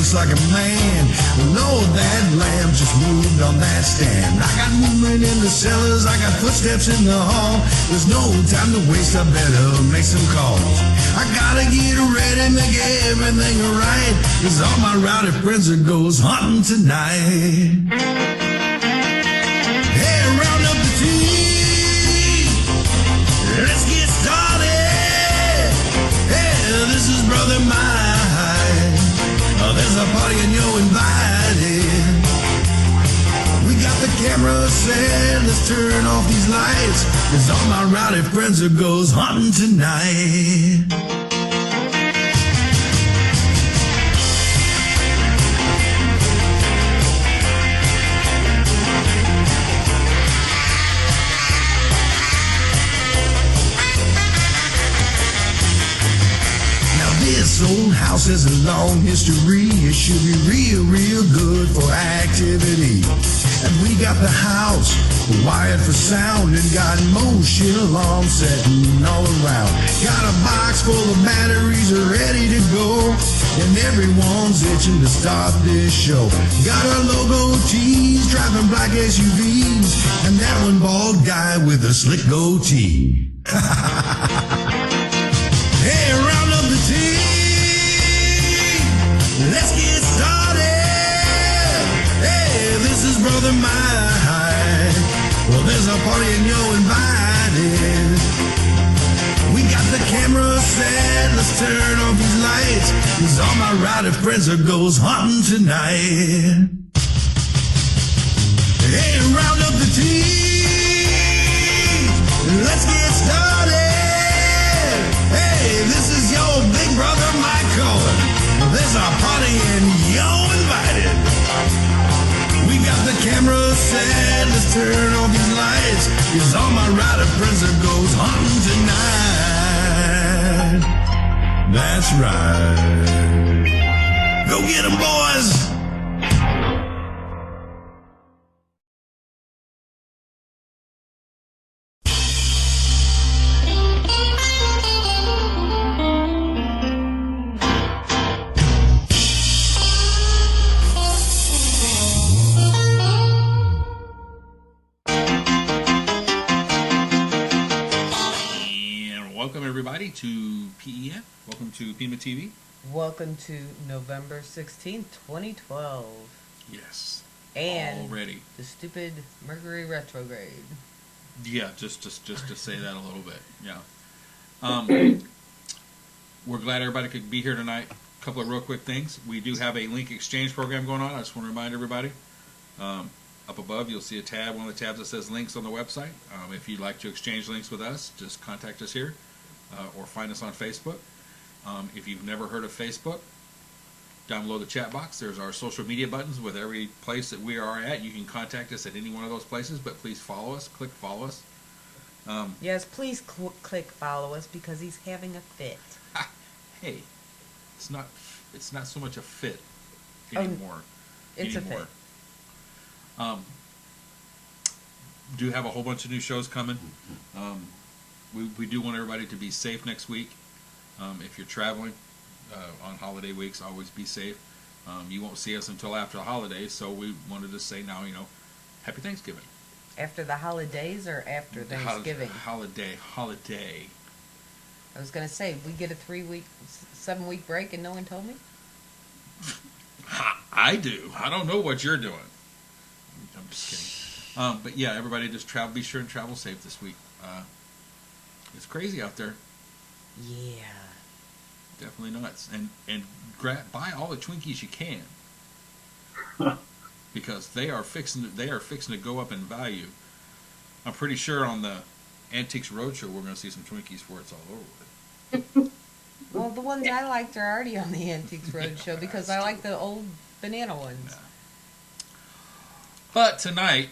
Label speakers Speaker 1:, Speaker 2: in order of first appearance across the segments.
Speaker 1: looks like a man. Well, no, that lamb just moved on that stand. I got movement in the cellars, I got footsteps in the hall. There's no time to waste, I better make some calls. I gotta get ready, make everything right, 'cause all my rowdy friends are goes hunting tonight. Hey, round up the team, let's get started. Hey, this is Brother Mike. There's a party and you're invited. We got the camera set, let's turn off these lights, 'cause all my rowdy friends are goes hunting tonight. This old house has a long history. It should be real, real good for activity. And we got the house wired for sound and got motion alarms setting all around. Got a box full of batteries ready to go, and everyone's itching to start this show. Got our logo tees, driving black SUVs, and that one bald guy with a slick goatee. Hey, round up the team. Let's get started. Hey, this is Brother Mike. Well, there's a party and you're invited. We got the camera set, let's turn off these lights, 'cause all my rowdy friends are goes hunting tonight. Hey, round up the team. Let's get started. Hey, this is your big brother Michael. There's a party and you're invited. We got the camera set, let's turn off these lights, 'cause all my rowdy friends are goes hunting tonight. That's right. Go get 'em, boys.
Speaker 2: Welcome everybody to PEN. Welcome to Pema TV.
Speaker 3: Welcome to November 16th, 2012.
Speaker 2: Yes.
Speaker 3: And
Speaker 2: already
Speaker 3: the stupid Mercury retrograde.
Speaker 2: Yeah, just to say that a little bit. Yeah. We're glad everybody could be here tonight. A couple of real quick things. We do have a link exchange program going on. I just want to remind everybody. Up above, you'll see a tab, one of the tabs that says links on the website. If you'd like to exchange links with us, just contact us here or find us on Facebook. If you've never heard of Facebook, down below the chat box, there's our social media buttons with every place that we are at. You can contact us at any one of those places, but please follow us. Click follow us.
Speaker 3: Yes, please click follow us because he's having a fit.
Speaker 2: Hey, it's not so much a fit anymore.
Speaker 3: It's a fit.
Speaker 2: Do have a whole bunch of new shows coming. We do want everybody to be safe next week. If you're traveling on holiday weeks, always be safe. You won't see us until after the holidays, so we wanted to say now, Happy Thanksgiving.
Speaker 3: After the holidays or after Thanksgiving?
Speaker 2: Holiday.
Speaker 3: I was going to say, we get a 7-week break and no one told me?
Speaker 2: I do. I don't know what you're doing. I'm just kidding. But yeah, everybody just be sure and travel safe this week. It's crazy out there.
Speaker 3: Yeah.
Speaker 2: Definitely nuts. And buy all the Twinkies you can. Because they are fixing to go up in value. I'm pretty sure on the Antiques Roadshow we're going to see some Twinkies before it's all over with.
Speaker 3: Well, the ones I liked are already on the Antiques Roadshow because I like the old banana ones.
Speaker 2: Yeah. But tonight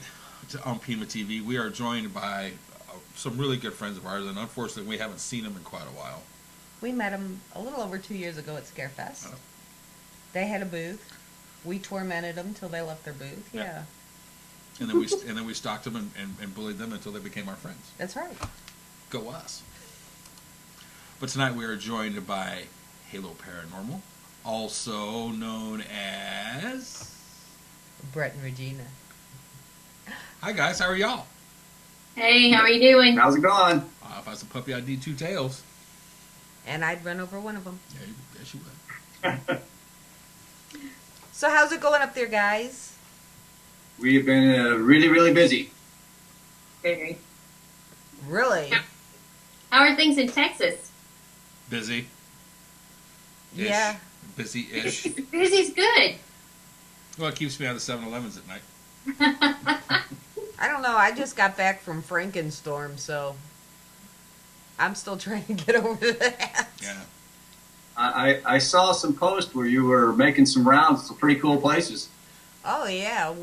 Speaker 2: on Pema TV, we are joined by some really good friends of ours, and unfortunately we haven't seen them in quite a while.
Speaker 3: We met them a little over 2 years ago at Scarefest. They had a booth. We tormented them till they left their booth. Yeah.
Speaker 2: And then we stalked them and bullied them until they became our friends.
Speaker 3: That's right.
Speaker 2: Go us. But tonight we are joined by Halo Paranormal, also known as
Speaker 3: Bret and Regina.
Speaker 2: Hi guys, how are y'all?
Speaker 4: Hey, how are you doing?
Speaker 5: How's it going?
Speaker 2: If I was a puppy, I'd need two tails.
Speaker 3: And I'd run over one of them.
Speaker 2: Yeah, yes you would.
Speaker 3: So how's it going up there, guys?
Speaker 5: We have been really, really busy.
Speaker 4: Very.
Speaker 3: Really?
Speaker 4: How are things in Texas?
Speaker 2: Busy.
Speaker 3: Yeah.
Speaker 2: Busy-ish.
Speaker 4: Busy's good.
Speaker 2: Well, it keeps me out of 7-Elevens at night.
Speaker 3: I don't know. I just got back from Frankenstorm, so I'm still trying to get over that.
Speaker 2: Yeah.
Speaker 5: I saw some posts where you were making some rounds to some pretty cool places.
Speaker 3: Oh yeah,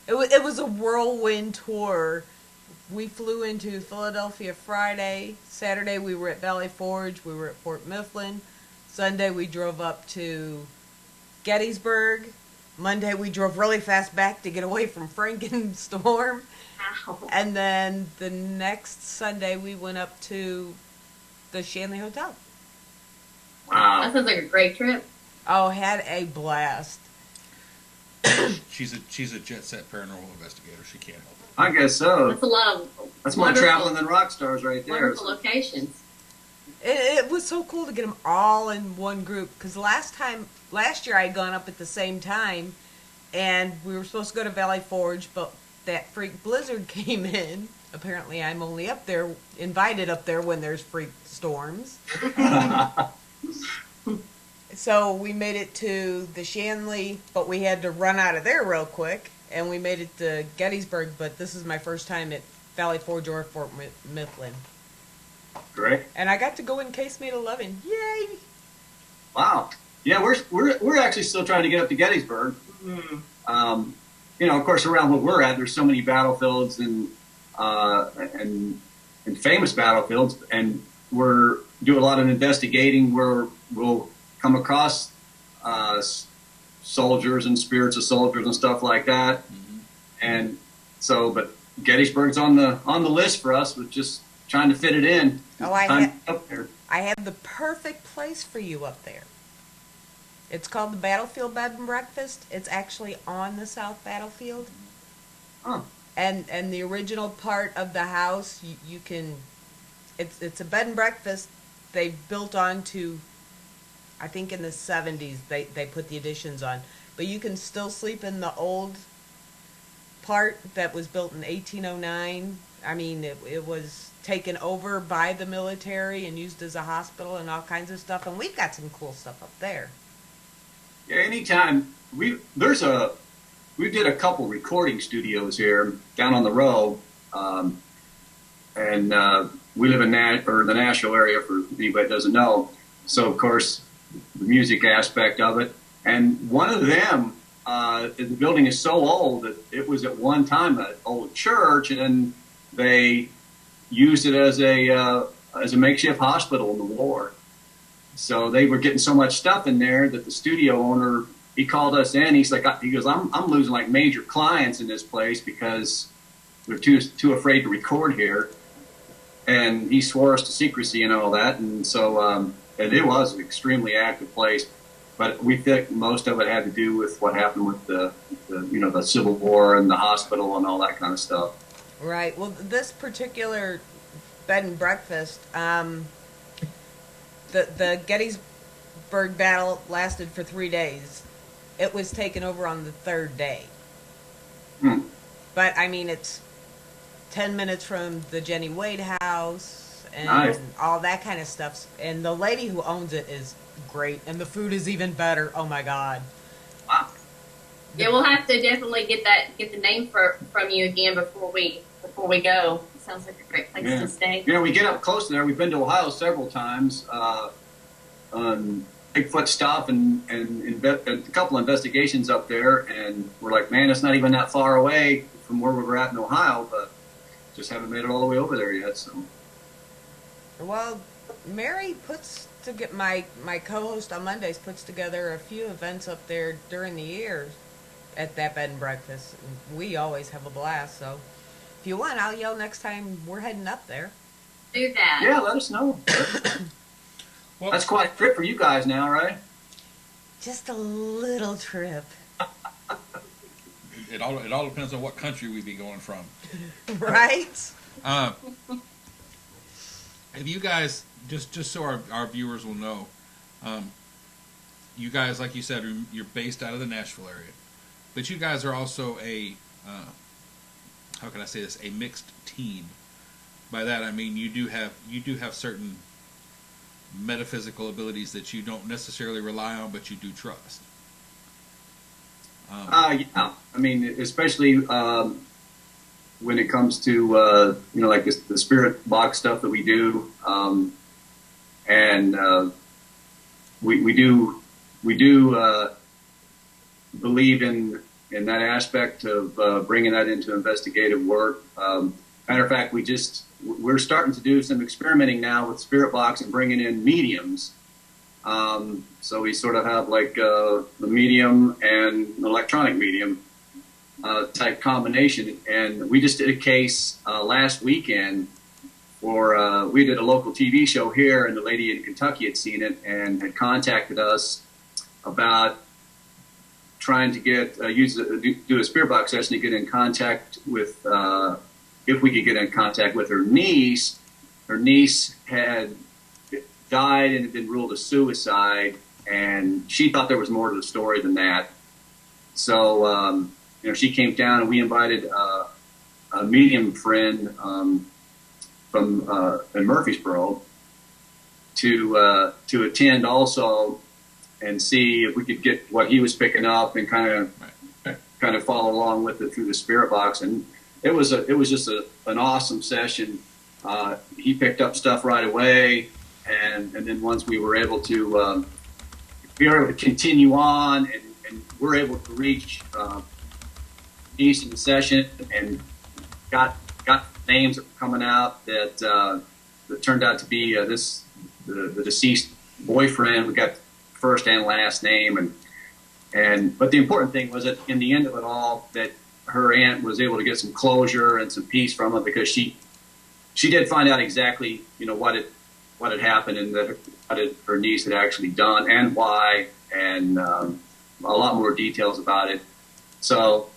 Speaker 3: it was a whirlwind tour. We flew into Philadelphia Friday. Saturday we were at Valley Forge. We were at Fort Mifflin. Sunday we drove up to Gettysburg. Monday we drove really fast back to get away from Frankenstorm.
Speaker 4: Ow.
Speaker 3: And then the next Sunday we went up to the Shanley Hotel.
Speaker 5: Wow.
Speaker 4: That sounds like a great trip.
Speaker 3: Oh, had a blast.
Speaker 2: She's a jet set paranormal investigator. She can't help it.
Speaker 5: I guess so.
Speaker 4: That's a lot of
Speaker 5: That's more
Speaker 4: wonderful-
Speaker 5: traveling than rock stars right there.
Speaker 4: wonderful locations.
Speaker 3: It was so cool to get them all in one group, because last year I had gone up at the same time, and we were supposed to go to Valley Forge, but that freak blizzard came in. Apparently I'm only invited up there when there's freak storms. So we made it to the Shanley, but we had to run out of there real quick, and we made it to Gettysburg, but this is my first time at Valley Forge or Fort Mifflin.
Speaker 5: Great.
Speaker 3: And I got to go in Casemate 11. Yay!
Speaker 5: Wow. Yeah, we're actually still trying to get up to Gettysburg. You know, of course, around where we're at, there's so many battlefields and famous battlefields, and we're do a lot of investigating where we'll come across soldiers and spirits of soldiers and stuff like that.
Speaker 2: Mm-hmm.
Speaker 5: And so, but Gettysburg's on the list for us. We're just trying to fit it in.
Speaker 3: Oh,
Speaker 5: Up there.
Speaker 3: I had the perfect place for you up there. It's called the Battlefield Bed and Breakfast. It's actually on the South Battlefield.
Speaker 5: Oh,
Speaker 3: And the original part of the house, you can, it's a bed and breakfast. They built onto, I think in the 70s they put the additions on. But you can still sleep in the old part that was built in 1809. I mean, it was taken over by the military and used as a hospital and all kinds of stuff. And we've got some cool stuff up there.
Speaker 5: yeah. Anytime we did a couple recording studios here down on the road, and we live in the Nashville area. For anybody that doesn't know, so of course the music aspect of it, and one of them, the building is so old that it was at one time an old church, and then they used it as a makeshift hospital in the war. So they were getting so much stuff in there that the studio owner, he called us in. He goes, I'm losing like major clients in this place because they're too afraid to record here. And he swore us to secrecy and all that. And so, and it was an extremely active place. But we think most of it had to do with what happened with the Civil War and the hospital and all that kind of stuff.
Speaker 3: Right. Well, this particular bed and breakfast, the Gettysburg battle lasted for 3 days. It was taken over on the third day. But I mean, it's 10 minutes from the Jenny Wade house and
Speaker 5: Nice.
Speaker 3: all that kind of stuff. And the lady who owns it is great, and the food is even better. Oh my God!
Speaker 5: Wow.
Speaker 4: Yeah, we'll have to definitely get the name from you again before we go. It sounds like a great place
Speaker 5: Yeah.
Speaker 4: to stay.
Speaker 5: You know, we get up close to there. We've been to Ohio several times on Bigfoot stuff and a couple investigations up there. And we're like, man, it's not even that far away from where we were at in Ohio, but just haven't made it all the way over there yet. So,
Speaker 3: Well, Mary to get my co-host on Mondays puts together a few events up there during the year at that bed and breakfast. We always have a blast. So if you want, I'll yell next time we're heading up there.
Speaker 4: Do that.
Speaker 5: yeah, let us know.
Speaker 2: Well,
Speaker 5: That's quite a trip for you guys now, right?
Speaker 3: Just a little trip.
Speaker 2: it all depends on what country we be going from.
Speaker 3: Right?
Speaker 2: Have you guys, just so our viewers will know, you guys, like you said, you're based out of the Nashville area, but you guys are also how can I say this, a mixed team. By that I mean you do have certain metaphysical abilities that you don't necessarily rely on, but you do trust.
Speaker 5: Yeah. I mean, especially when it comes to like the spirit box stuff that we do, and we do believe in that aspect of bringing that into investigative work. Matter of fact, we're starting to do some experimenting now with spirit box and bringing in mediums. So we sort of have like the medium and an electronic medium type combination. And we just did a case last weekend for we did a local TV show here, and the lady in Kentucky had seen it and had contacted us about trying to get do a spirit box session to get in contact with if we could get in contact with her niece. Her niece had died and had been ruled a suicide, and she thought there was more to the story than that. So she came down, and we invited a medium friend from in Murfreesboro to attend also, and see if we could get what he was picking up and kind of follow along with it through the spirit box. And it was just an awesome session. He picked up stuff right away, and then once we were able to continue on, and we're able to reach each in the session, and got names that were coming out that turned out to be the deceased boyfriend. We got first and last name, but the important thing was that in the end of it all, that her aunt was able to get some closure and some peace from it, because she did find out exactly what had happened, and what her niece had actually done and why, and a lot more details about it. So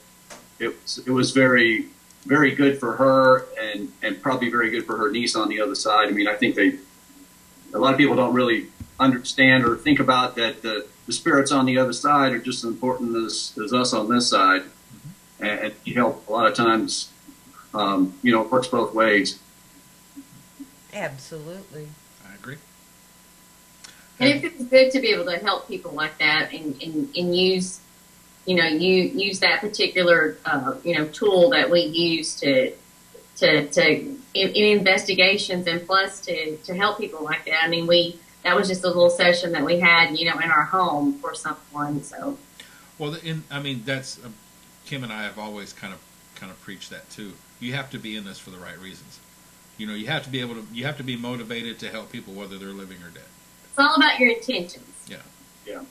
Speaker 5: it was very, very good for her, and probably very good for her niece on the other side. I mean, I think a lot of people don't really understand or think about that the spirits on the other side are just as important as us on this side. And you help a lot of times, it works both ways.
Speaker 3: Absolutely.
Speaker 2: I agree.
Speaker 4: And it feels good to be able to help people like that, and use, use that particular, tool that we use to in investigations, and plus to help people like that. I mean, that was just a little session that we had, in our home for someone. So,
Speaker 2: well, that's Kim and I have always kind of preached that too. You have to be in this for the right reasons. You have to be you have to be motivated to help people, whether they're living or dead.
Speaker 4: It's all about your intentions.
Speaker 2: Yeah.
Speaker 5: Yeah.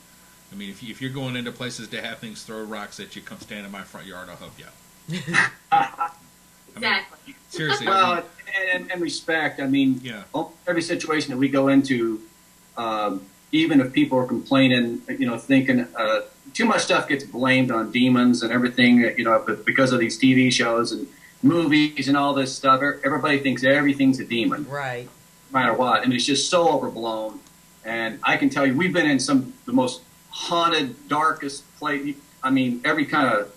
Speaker 2: I mean, if you're going into places to have things throw rocks at you, come stand in my front yard, I'll help you out.
Speaker 4: Exactly.
Speaker 2: Seriously.
Speaker 5: Well, and respect. I mean,
Speaker 2: yeah.
Speaker 5: Every situation that we go into, even if people are complaining, thinking too much stuff gets blamed on demons and everything, because of these TV shows and movies and all this stuff. Everybody thinks everything's a demon.
Speaker 3: Right.
Speaker 5: No matter what. I mean, it's just so overblown. And I can tell you, we've been in some of the most haunted, darkest place. I mean, every kind of,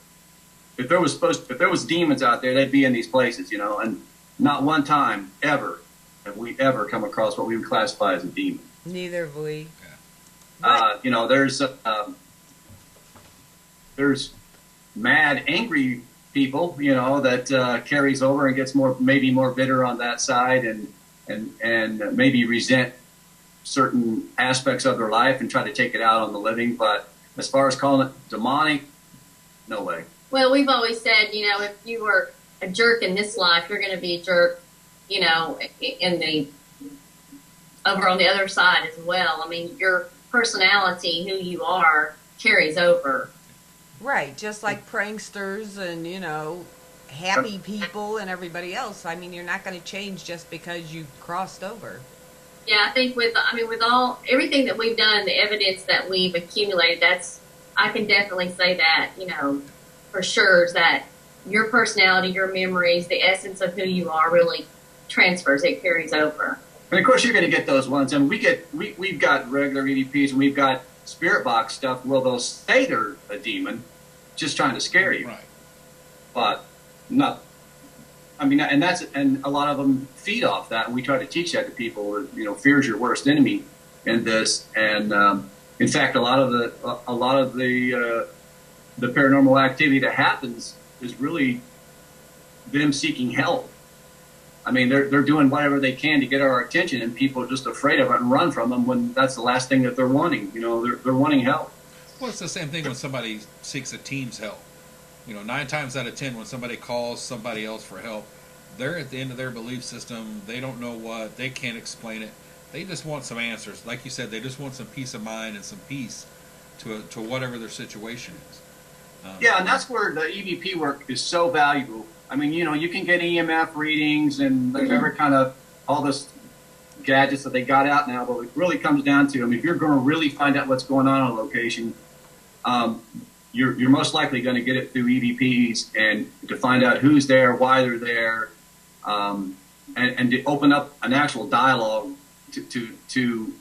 Speaker 5: if there was demons out there, they'd be in these places, and not one time ever have we ever come across what we would classify as a demon.
Speaker 3: Neither have we.
Speaker 5: There's mad, angry people, that carries over and gets maybe more bitter on that side, and maybe resent certain aspects of their life and try to take it out on the living. But as far as calling it demonic, no way.
Speaker 4: Well, we've always said, if you were a jerk in this life, you're going to be a jerk, over on the other side as well. I mean, your personality, who you are, carries over.
Speaker 3: Right, just like pranksters and, happy people and everybody else. I mean, you're not going to change just because you crossed over.
Speaker 4: Yeah, I think with all everything that we've done, the evidence that we've accumulated, I can definitely say that, for sure, is that your personality, your memories, the essence of who you are really transfers. It carries over.
Speaker 5: And of course, you're going to get those ones. And we've got regular EVPs, and we've got spirit box stuff. Well, they'll say they're a demon, just trying to scare you.
Speaker 2: Right.
Speaker 5: But not. I mean, and a lot of them feed off that, and we try to teach that to people. Fear is your worst enemy in this. And in fact, a lot of the paranormal activity that happens is really them seeking help. I mean, they're doing whatever they can to get our attention, and people are just afraid of it and run from them when that's the last thing that they're wanting. They're wanting help.
Speaker 2: Well, it's the same thing when somebody seeks a team's help. 9 times out of 10, when somebody calls somebody else for help, they're at the end of their belief system. They don't know what. They can't explain it. They just want some answers. Like you said, they just want some peace of mind and some peace to whatever their situation is.
Speaker 5: Yeah, and that's where the EVP work is so valuable. I mean, you can get EMF readings and every kind of all this gadgets that they got out now, but it really comes down to, if you're going to really find out what's going on a location, you're most likely going to get it through EVPs, and to find out who's there, why they're there, and to open up an actual dialogue to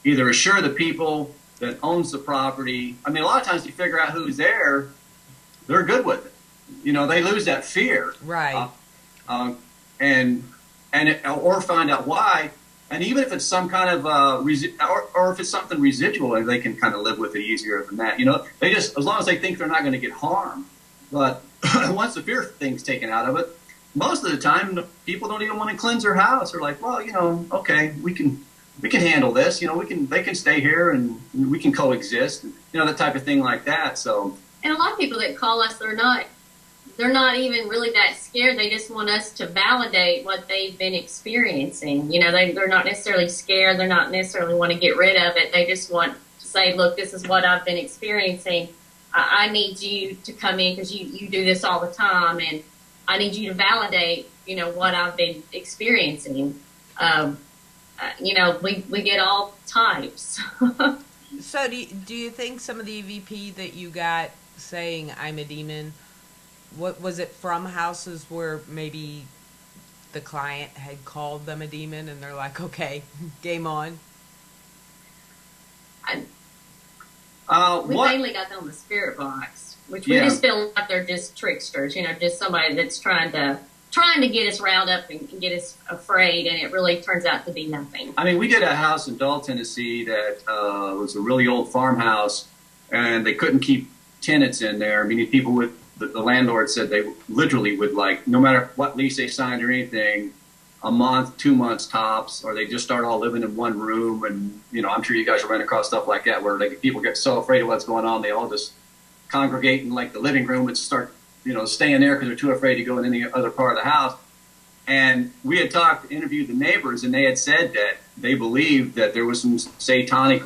Speaker 5: either assure the people that owns the property. I mean, a lot of times you figure out who's there, they're good with it. They lose that fear.
Speaker 3: Right.
Speaker 5: Or find out why. And even if it's some kind of or if it's something residual, they can kind of live with it easier than that. They just, as long as they think they're not going to get harmed. But once the fear thing's taken out of it, most of the time people don't even want to cleanse their house. They're like, well, okay, we can handle this. They can stay here and we can coexist. That type of thing like that. So.
Speaker 4: And a lot of people that call us, they're not even really that scared. They just want us to validate what they've been experiencing. They're not necessarily scared. They're not necessarily want to get rid of it. They just want to say, look, this is what I've been experiencing. I need you to come in because you do this all the time, and I need you to validate, what I've been experiencing. We get all types.
Speaker 3: So do you think some of the EVP that you got saying I'm a demon, what was it from houses where maybe the client had called them a demon and they're like, okay, game on?
Speaker 4: We mainly got them on the spirit box, which we just feel like they're just tricksters, just somebody that's trying to get us riled up and get us afraid, and it really turns out to be nothing.
Speaker 5: I mean, we did a house in Dall, Tennessee that was a really old farmhouse, and they couldn't keep tenants in there. I mean, people would, the landlord said they literally would, like, no matter what lease they signed or anything, a month, 2 months tops, or they just start all living in one room. And, I'm sure you guys are running across stuff like that where people get so afraid of what's going on, they all just congregate in, like, the living room and start staying there because they're too afraid to go in any other part of the house. And we had interviewed the neighbors, and they had said that they believed that there was some satanic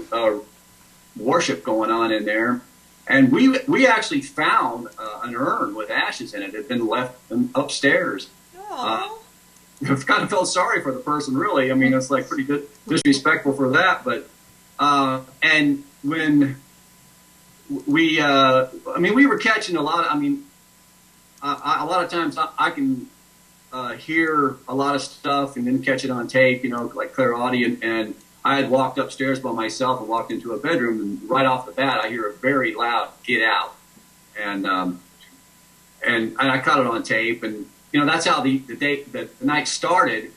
Speaker 5: worship going on in there. And we actually found an urn with ashes in it. It had been left upstairs. I kind of felt sorry for the person, really. I mean, it's like pretty disrespectful for that. But and when we were catching a lot of, a lot of times I can hear a lot of stuff and then catch it on tape, like clairaudient. And I had walked upstairs by myself and walked into a bedroom, and right off the bat I hear a very loud "get out," and I caught it on tape. And that's how the night started.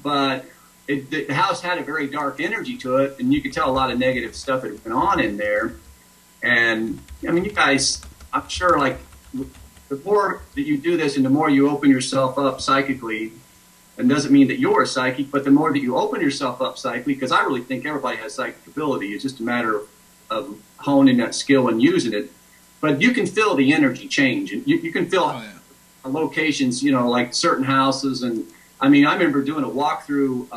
Speaker 5: But the house had a very dark energy to it, and you could tell a lot of negative stuff had been on in there. And you guys, I'm sure, like, the more that you do this and the more you open yourself up psychically, and doesn't mean that you're a psychic, but the more that you open yourself up psychically, because I really think everybody has psychic ability. It's just a matter of honing that skill and using it. But you can feel the energy change, and you can feel locations, like certain houses. And I remember doing a walkthrough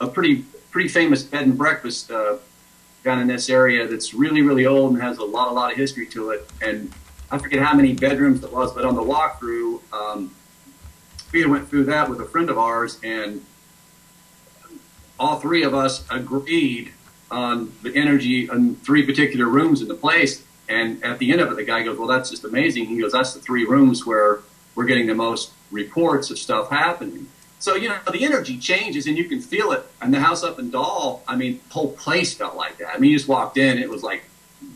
Speaker 5: a pretty famous bed and breakfast down in this area that's really, really old and has a lot of history to it. And I forget how many bedrooms it was, but on the walkthrough, we went through that with a friend of ours, and all three of us agreed on the energy in 3 particular rooms in the place. And at the end of it, the guy goes, well, that's just amazing. He goes, that's the 3 rooms where we're getting the most reports of stuff happening. So, you know, the energy changes and you can feel it. And the house up in Dahl, I mean, the whole place felt like that. I mean, you just walked in, it was like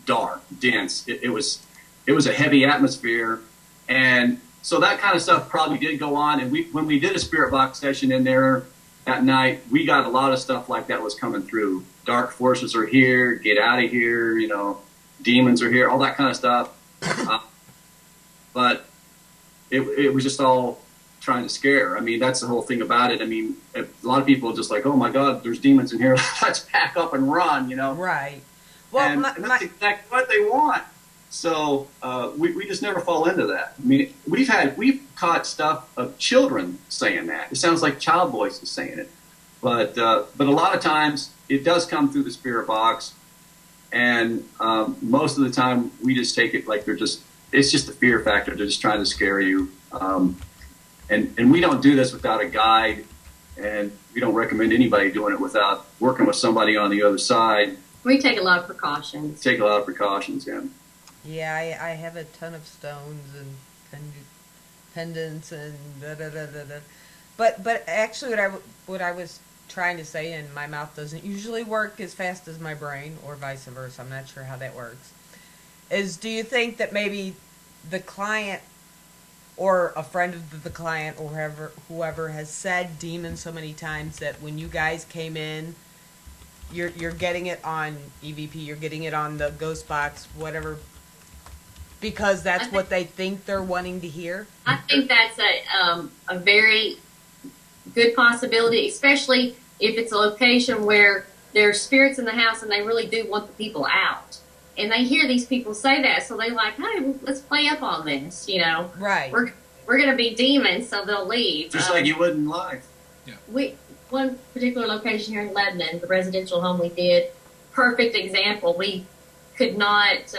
Speaker 5: dark, dense. It was a heavy atmosphere. And so that kind of stuff probably did go on. And when we did a spirit box session in there at night, we got a lot of stuff like that was coming through. Dark forces are here, get out of here, you know, demons are here, all that kind of stuff. But it was just all trying to scare. I mean, that's the whole thing about it. I mean, a lot of people are just like, oh my God, there's demons in here. Let's pack up and run, you know?
Speaker 3: Right. Well,
Speaker 5: and that's exactly what they want. So we just never fall into that. I mean, we've caught stuff of children saying that. It sounds like child voices saying it. But a lot of times it does come through the spirit box. And most of the time we just take it like it's just the fear factor. They're just trying to scare you. And we don't do this without a guide, and we don't recommend anybody doing it without working with somebody on the other side.
Speaker 4: We take a lot of precautions.
Speaker 5: Yeah.
Speaker 3: Yeah, I have a ton of stones and pendants and da-da-da-da-da. But actually what I was trying to say, and my mouth doesn't usually work as fast as my brain, or vice versa, I'm not sure how that works, is do you think that maybe the client or a friend of the client or whoever has said demon so many times that when you guys came in, you're getting it on EVP, you're getting it on the ghost box, whatever, because that's what they think they're wanting to hear?
Speaker 4: I think that's a very good possibility, especially if it's a location where there's spirits in the house and they really do want the people out. And they hear these people say that, so they're like, hey, well, let's play up on this, you know.
Speaker 3: Right.
Speaker 4: We're going to be demons, so they'll leave.
Speaker 5: Just like you would in life.
Speaker 2: Yeah.
Speaker 4: One particular location here in Lebanon, the residential home we did, perfect example. We could not,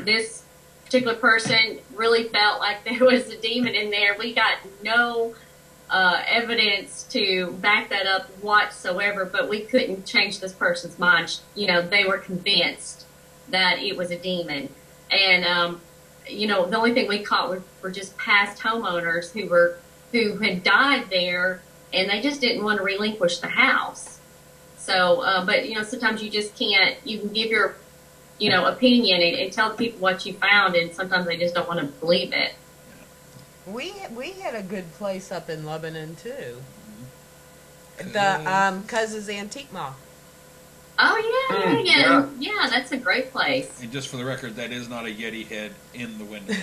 Speaker 4: this particular person really felt like there was a demon in there. We got no evidence to back that up whatsoever, but we couldn't change this person's mind. You know, they were convinced that it was a demon. And, you know, the only thing we caught were just past homeowners who had died there, and they just didn't want to relinquish the house. So, but, you know, sometimes you just can't, you can give your, you know, opinion and tell the people what you found, and sometimes they just don't want to believe it.
Speaker 3: We had a good place up in Lebanon too. The Cuz's Antique Mall.
Speaker 4: Oh yeah, that's a great place.
Speaker 2: And just for the record, that is not a Yeti head in the window.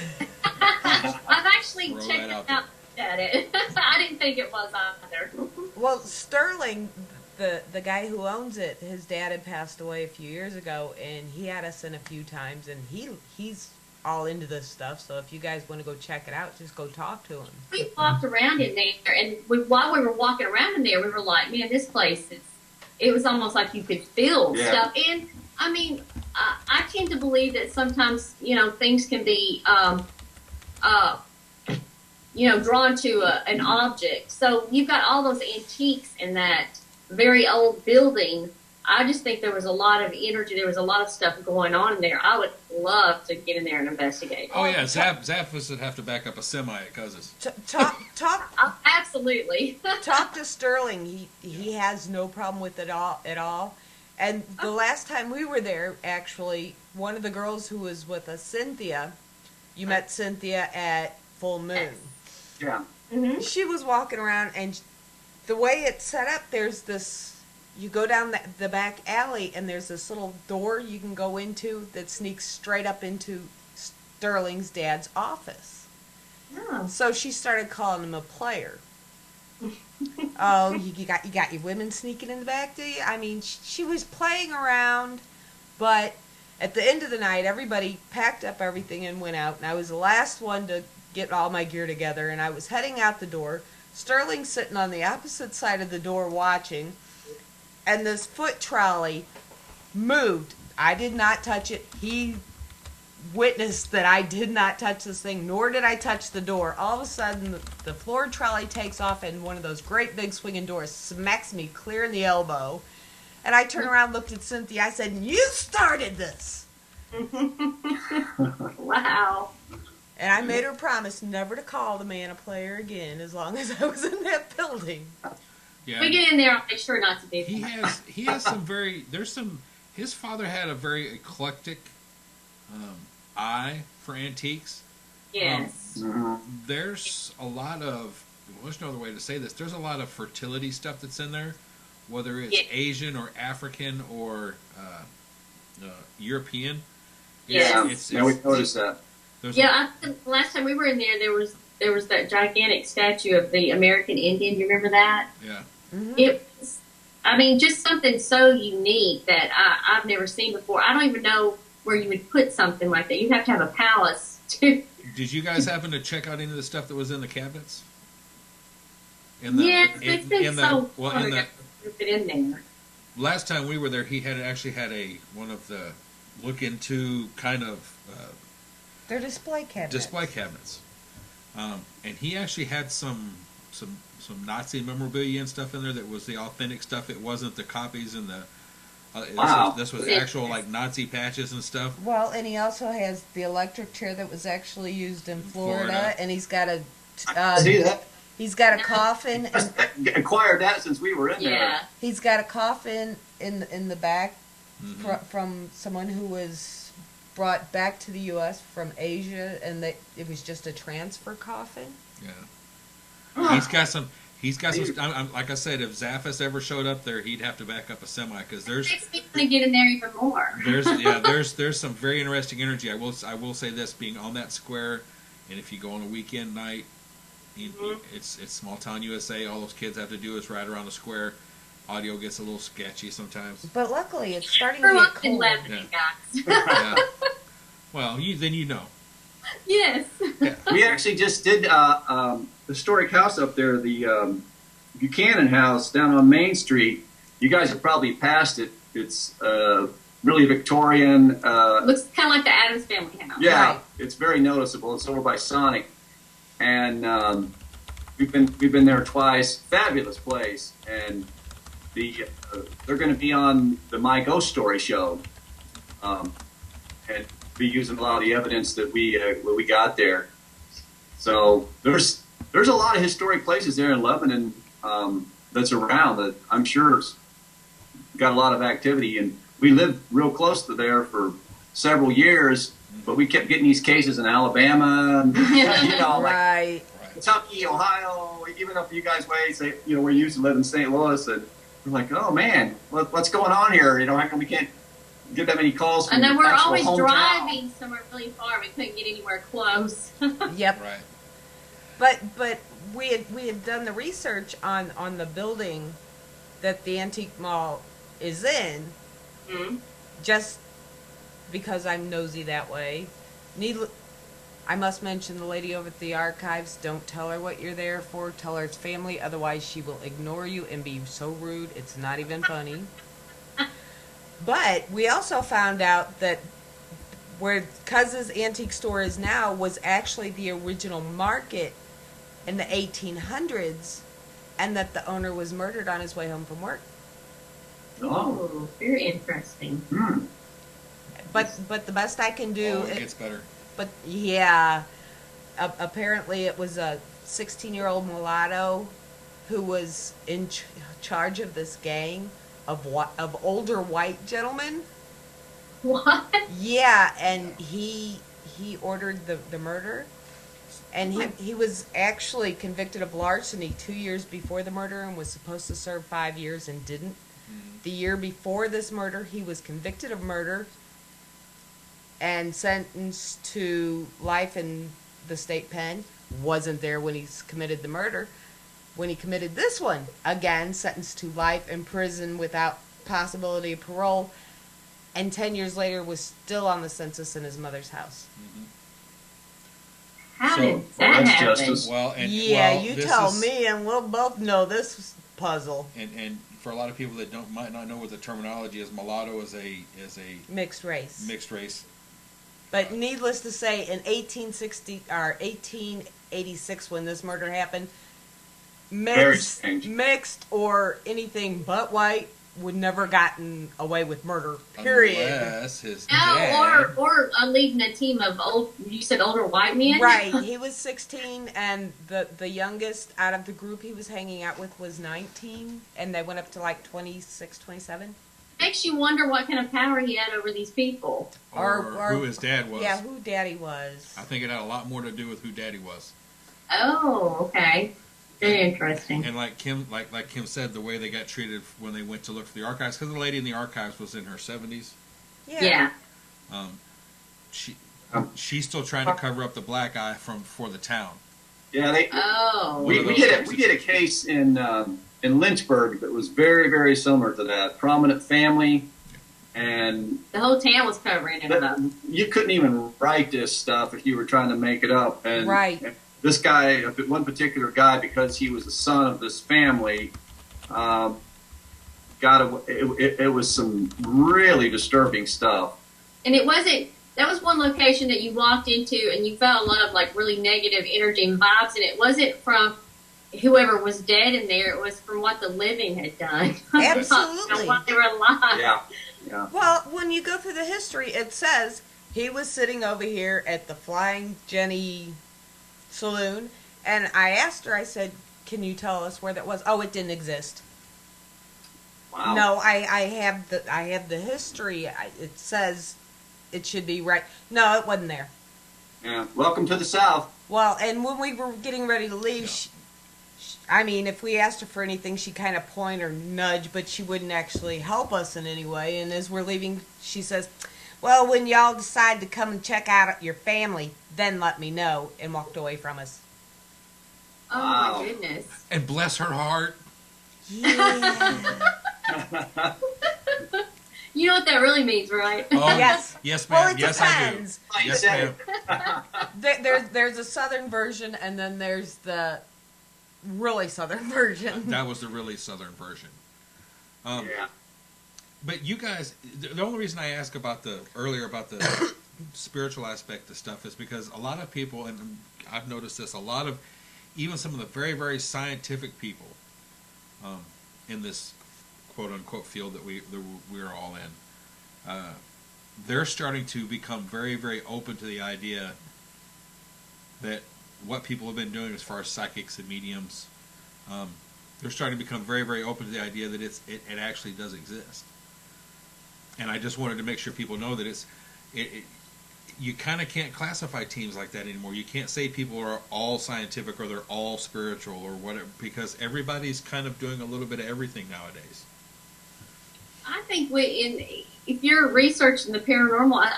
Speaker 4: I've actually checked it out at it. I didn't think it was either.
Speaker 3: Well, Sterling, the guy who owns it, his dad had passed away a few years ago, and he had us in a few times, and he's all into this stuff. So if you guys want to go check it out, just go talk to him.
Speaker 4: We walked around in there, and while we were walking around in there, we were like, man, this place it was almost like you could feel stuff. And I mean, I tend to believe that sometimes, you know, things can be, you know, drawn to an object. So you've got all those antiques in that very old building. I just think there was a lot of energy. There was a lot of stuff going on in there. I would love to get in there and investigate.
Speaker 2: Oh yeah, Zappos would have to back up a semi at Cuz's.
Speaker 3: Talk.
Speaker 4: Absolutely.
Speaker 3: Talk to Sterling. He has no problem with it at all. And the last time we were there, actually, one of the girls who was with us, Cynthia, you met Cynthia at Full Moon.
Speaker 5: Yeah.
Speaker 4: Mm-hmm.
Speaker 3: She was walking around, and the way it's set up, there's this. You go down the back alley, and there's this little door you can go into that sneaks straight up into Sterling's dad's office.
Speaker 4: Oh.
Speaker 3: So she started calling him a player. Oh, you got your women sneaking in the back, do you? I mean, she was playing around, but at the end of the night, everybody packed up everything and went out, and I was the last one to get all my gear together, and I was heading out the door. Sterling's sitting on the opposite side of the door watching, and this foot trolley moved. I did not touch it. He witnessed that I did not touch this thing, nor did I touch the door. All of a sudden, the floor trolley takes off, and one of those great big swinging doors smacks me clear in the elbow. And I turned around, looked at Cynthia. I said, "You started this."
Speaker 4: Wow.
Speaker 3: And I made her promise never to call the man a player again as long as I was in that building.
Speaker 2: Yeah.
Speaker 4: We get in there, I'll make sure not to do
Speaker 2: He has some very, his father had a very eclectic eye for antiques.
Speaker 4: Yes.
Speaker 2: There's a lot of, well, there's no other way to say this, there's a lot of fertility stuff that's in there, whether it's Asian or African or European.
Speaker 4: Yes.
Speaker 5: Yeah, we noticed that.
Speaker 4: Yeah, I think the last time we were in there was that gigantic statue of the American Indian. You remember that?
Speaker 2: Yeah.
Speaker 3: Mm-hmm.
Speaker 4: It was, I mean, just something so unique that I've never seen before. I don't even know where you would put something like that. You'd have to have a palace to.
Speaker 2: Did you guys happen to check out any of the stuff that was in the cabinets?
Speaker 4: Yes, it's been so hard to fit in there.
Speaker 2: Last time we were there, he actually had one of the look into kind of
Speaker 3: They're display cabinets.
Speaker 2: And he actually had some Nazi memorabilia and stuff in there that was the authentic stuff. It wasn't the copies and the.
Speaker 5: Wow.
Speaker 2: This was actual like Nazi patches and stuff.
Speaker 3: Well, and he also has the electric chair that was actually used in Florida. And he's got a.
Speaker 5: See that?
Speaker 3: He's got a coffin. And
Speaker 5: Acquired that since we were in there.
Speaker 3: He's got a coffin in the back
Speaker 2: Mm-hmm.
Speaker 3: from someone who was brought back to the U.S. from Asia, and it was just a transfer coffin.
Speaker 2: Yeah. He's got some. Like I said, if Zaffis ever showed up there, he'd have to back up a semi because there's.
Speaker 4: It makes me want to get in there even more.
Speaker 2: There's some very interesting energy. I will say this: being on that square, and if you go on a weekend night, it's small town USA. All those kids have to do is ride around the square. Audio gets a little sketchy sometimes.
Speaker 3: But luckily, it's starting to get cold.
Speaker 2: Yeah. Well, then you know.
Speaker 4: Yes.
Speaker 5: Yeah. We actually just did the historic house up there, the Buchanan House down on Main Street. You guys have probably passed it. It's really Victorian.
Speaker 4: Looks kind of like the Addams Family house.
Speaker 5: Yeah,
Speaker 3: right.
Speaker 5: It's very noticeable. It's over by Sonic, and we've been there twice. Fabulous place, and they're going to be on the My Ghost Story show, and be using a lot of the evidence that we got there. So there's a lot of historic places there in Lebanon that's around that I'm sure got a lot of activity. And we lived real close to there for several years, but we kept getting these cases in Alabama, and,
Speaker 3: Right.
Speaker 5: like Kentucky, Ohio, even up you guys' way. Say, we used to live in St. Louis, and we're like, oh man, what's going on here? How come we can't get that many calls from
Speaker 4: I know we're
Speaker 5: actual
Speaker 4: always
Speaker 5: hometown?
Speaker 4: driving somewhere really far. We couldn't get anywhere close.
Speaker 3: Yep.
Speaker 2: Right.
Speaker 3: But we had done the research on the building that the antique mall is in, just because I'm nosy that way. I must mention the lady over at the archives. Don't tell her what you're there for. Tell her it's family. Otherwise, she will ignore you and be so rude. It's not even funny. But we also found out that where Cuz's Antique Store is now was actually the original market in the 1800s, and that the owner was murdered on his way home from work.
Speaker 4: Oh, very interesting.
Speaker 3: But the best I can do...
Speaker 2: It gets better.
Speaker 3: But yeah, apparently it was a 16-year-old mulatto who was in charge of this gang of older white gentlemen.
Speaker 4: What?
Speaker 3: Yeah, and he ordered the murder, and he was actually convicted of larceny 2 years before the murder and was supposed to serve 5 years and didn't. The year before this murder, he was convicted of murder and sentenced to life in the state pen. Wasn't there when he committed the murder. When he committed this one, again, sentenced to life in prison without possibility of parole, and 10 years later was still on the census in his mother's house.
Speaker 4: How
Speaker 2: So,
Speaker 4: did that
Speaker 5: that's
Speaker 4: happen?
Speaker 5: justice.
Speaker 2: Well, and
Speaker 3: You
Speaker 2: this
Speaker 3: tell
Speaker 2: is-
Speaker 3: me, and we'll both know this puzzle.
Speaker 2: And for a lot of people that might not know what the terminology is, mulatto is a
Speaker 3: Mixed race.
Speaker 2: mixed race.
Speaker 3: But needless to say, in 1886, when this murder happened, mixed or anything but white would never gotten away with murder. Period.
Speaker 2: Unless his dad.
Speaker 4: Or leading a team of older white men.
Speaker 3: Right. He was 16, and the youngest out of the group he was hanging out with was 19, and they went up to like 26, 27.
Speaker 4: Makes you wonder what kind of power he had over these people.
Speaker 2: Or who his dad was.
Speaker 3: Yeah, who Daddy was.
Speaker 2: I think it had a lot more to do with who Daddy was.
Speaker 4: Oh, okay. Very interesting.
Speaker 2: And like Kim said, the way they got treated when they went to look for the archives, because the lady in the archives was in her 70s.
Speaker 4: Yeah.
Speaker 2: She's still trying to cover up the black eye for the town.
Speaker 5: Yeah, we
Speaker 2: We
Speaker 5: did a case in Lynchburg that was very, very similar to that. Prominent family, and
Speaker 4: the whole town was covering it up.
Speaker 5: You couldn't even write this stuff if you were trying to make it up. And
Speaker 3: right.
Speaker 5: This guy, one particular guy, because he was the son of this family, it was some really disturbing stuff.
Speaker 4: And it wasn't. That was one location that you walked into and you felt a lot of like really negative energy and vibes, and it wasn't from whoever was dead in there. It was from what the living had done.
Speaker 3: Absolutely.
Speaker 4: While they were alive.
Speaker 5: Yeah.
Speaker 3: Well, when you go through the history, it says he was sitting over here at the Flying Jenny Saloon, and I asked her, I said, can you tell us where that was? Oh, it didn't exist.
Speaker 5: Wow.
Speaker 3: No, I have the history. It says it should be right. No, it wasn't there.
Speaker 5: Yeah. Welcome to the South.
Speaker 3: Well, and when we were getting ready to leave, if we asked her for anything, she kind of point or nudge, but she wouldn't actually help us in any way. And as we're leaving, she says, well, when y'all decide to come and check out your family, then let me know, and walked away from us.
Speaker 4: Oh,
Speaker 5: wow.
Speaker 4: My goodness.
Speaker 2: And bless her heart.
Speaker 3: Yeah.
Speaker 4: You know what that really means, right?
Speaker 2: Oh,
Speaker 3: Yes.
Speaker 2: Yes, ma'am.
Speaker 3: Well, it
Speaker 2: yes,
Speaker 3: depends.
Speaker 2: I do. Yes, ma'am.
Speaker 3: There's a southern version, and then there's the really southern version.
Speaker 2: That was the really southern version.
Speaker 5: Yeah.
Speaker 2: But you guys, the only reason I asked earlier about the spiritual aspect of stuff is because a lot of people, and I've noticed this, even some of the very, very scientific people in this quote-unquote field that we're all in, they're starting to become very, very open to the idea that what people have been doing as far as psychics and mediums, they're starting to become very, very open to the idea that it actually does exist. And I just wanted to make sure people know that you kind of can't classify teams like that anymore. You can't say people are all scientific or they're all spiritual or whatever, because everybody's kind of doing a little bit of everything nowadays.
Speaker 4: I think if you're researching the paranormal,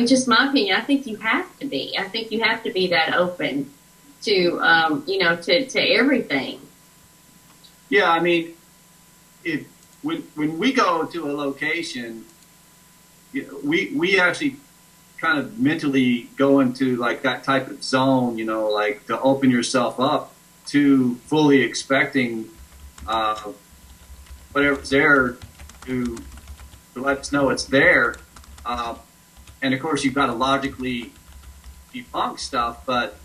Speaker 4: just my opinion, I think you have to be. I think you have to be that open to, to everything.
Speaker 5: Yeah, when we go to a location, we actually kind of mentally go into like that type of zone, like to open yourself up to fully expecting whatever's there to let us know it's there. And of course, you've got to logically debunk stuff, but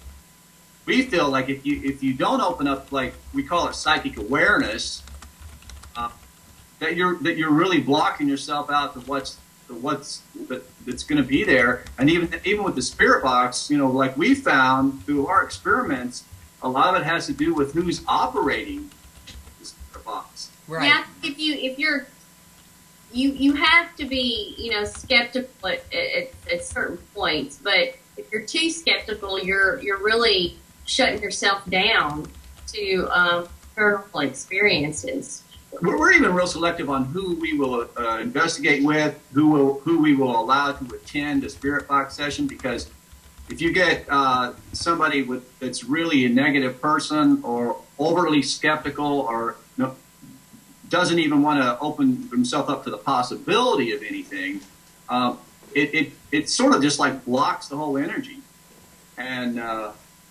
Speaker 5: we feel like if you don't open up, like we call it psychic awareness, that you're really blocking yourself out to that's going to be there. And even with the spirit box, like we found through our experiments, a lot of it has to do with who's operating the spirit box.
Speaker 3: Right.
Speaker 4: Yeah, you have to be, skeptical at certain points, but if you're too skeptical, you're really shutting yourself down to paranormal experiences.
Speaker 5: We're even real selective on who we will investigate with, who we will allow to attend a spirit box session, because if you get somebody that's really a negative person or overly skeptical or doesn't even want to open himself up to the possibility of anything, it sort of just like blocks the whole energy, and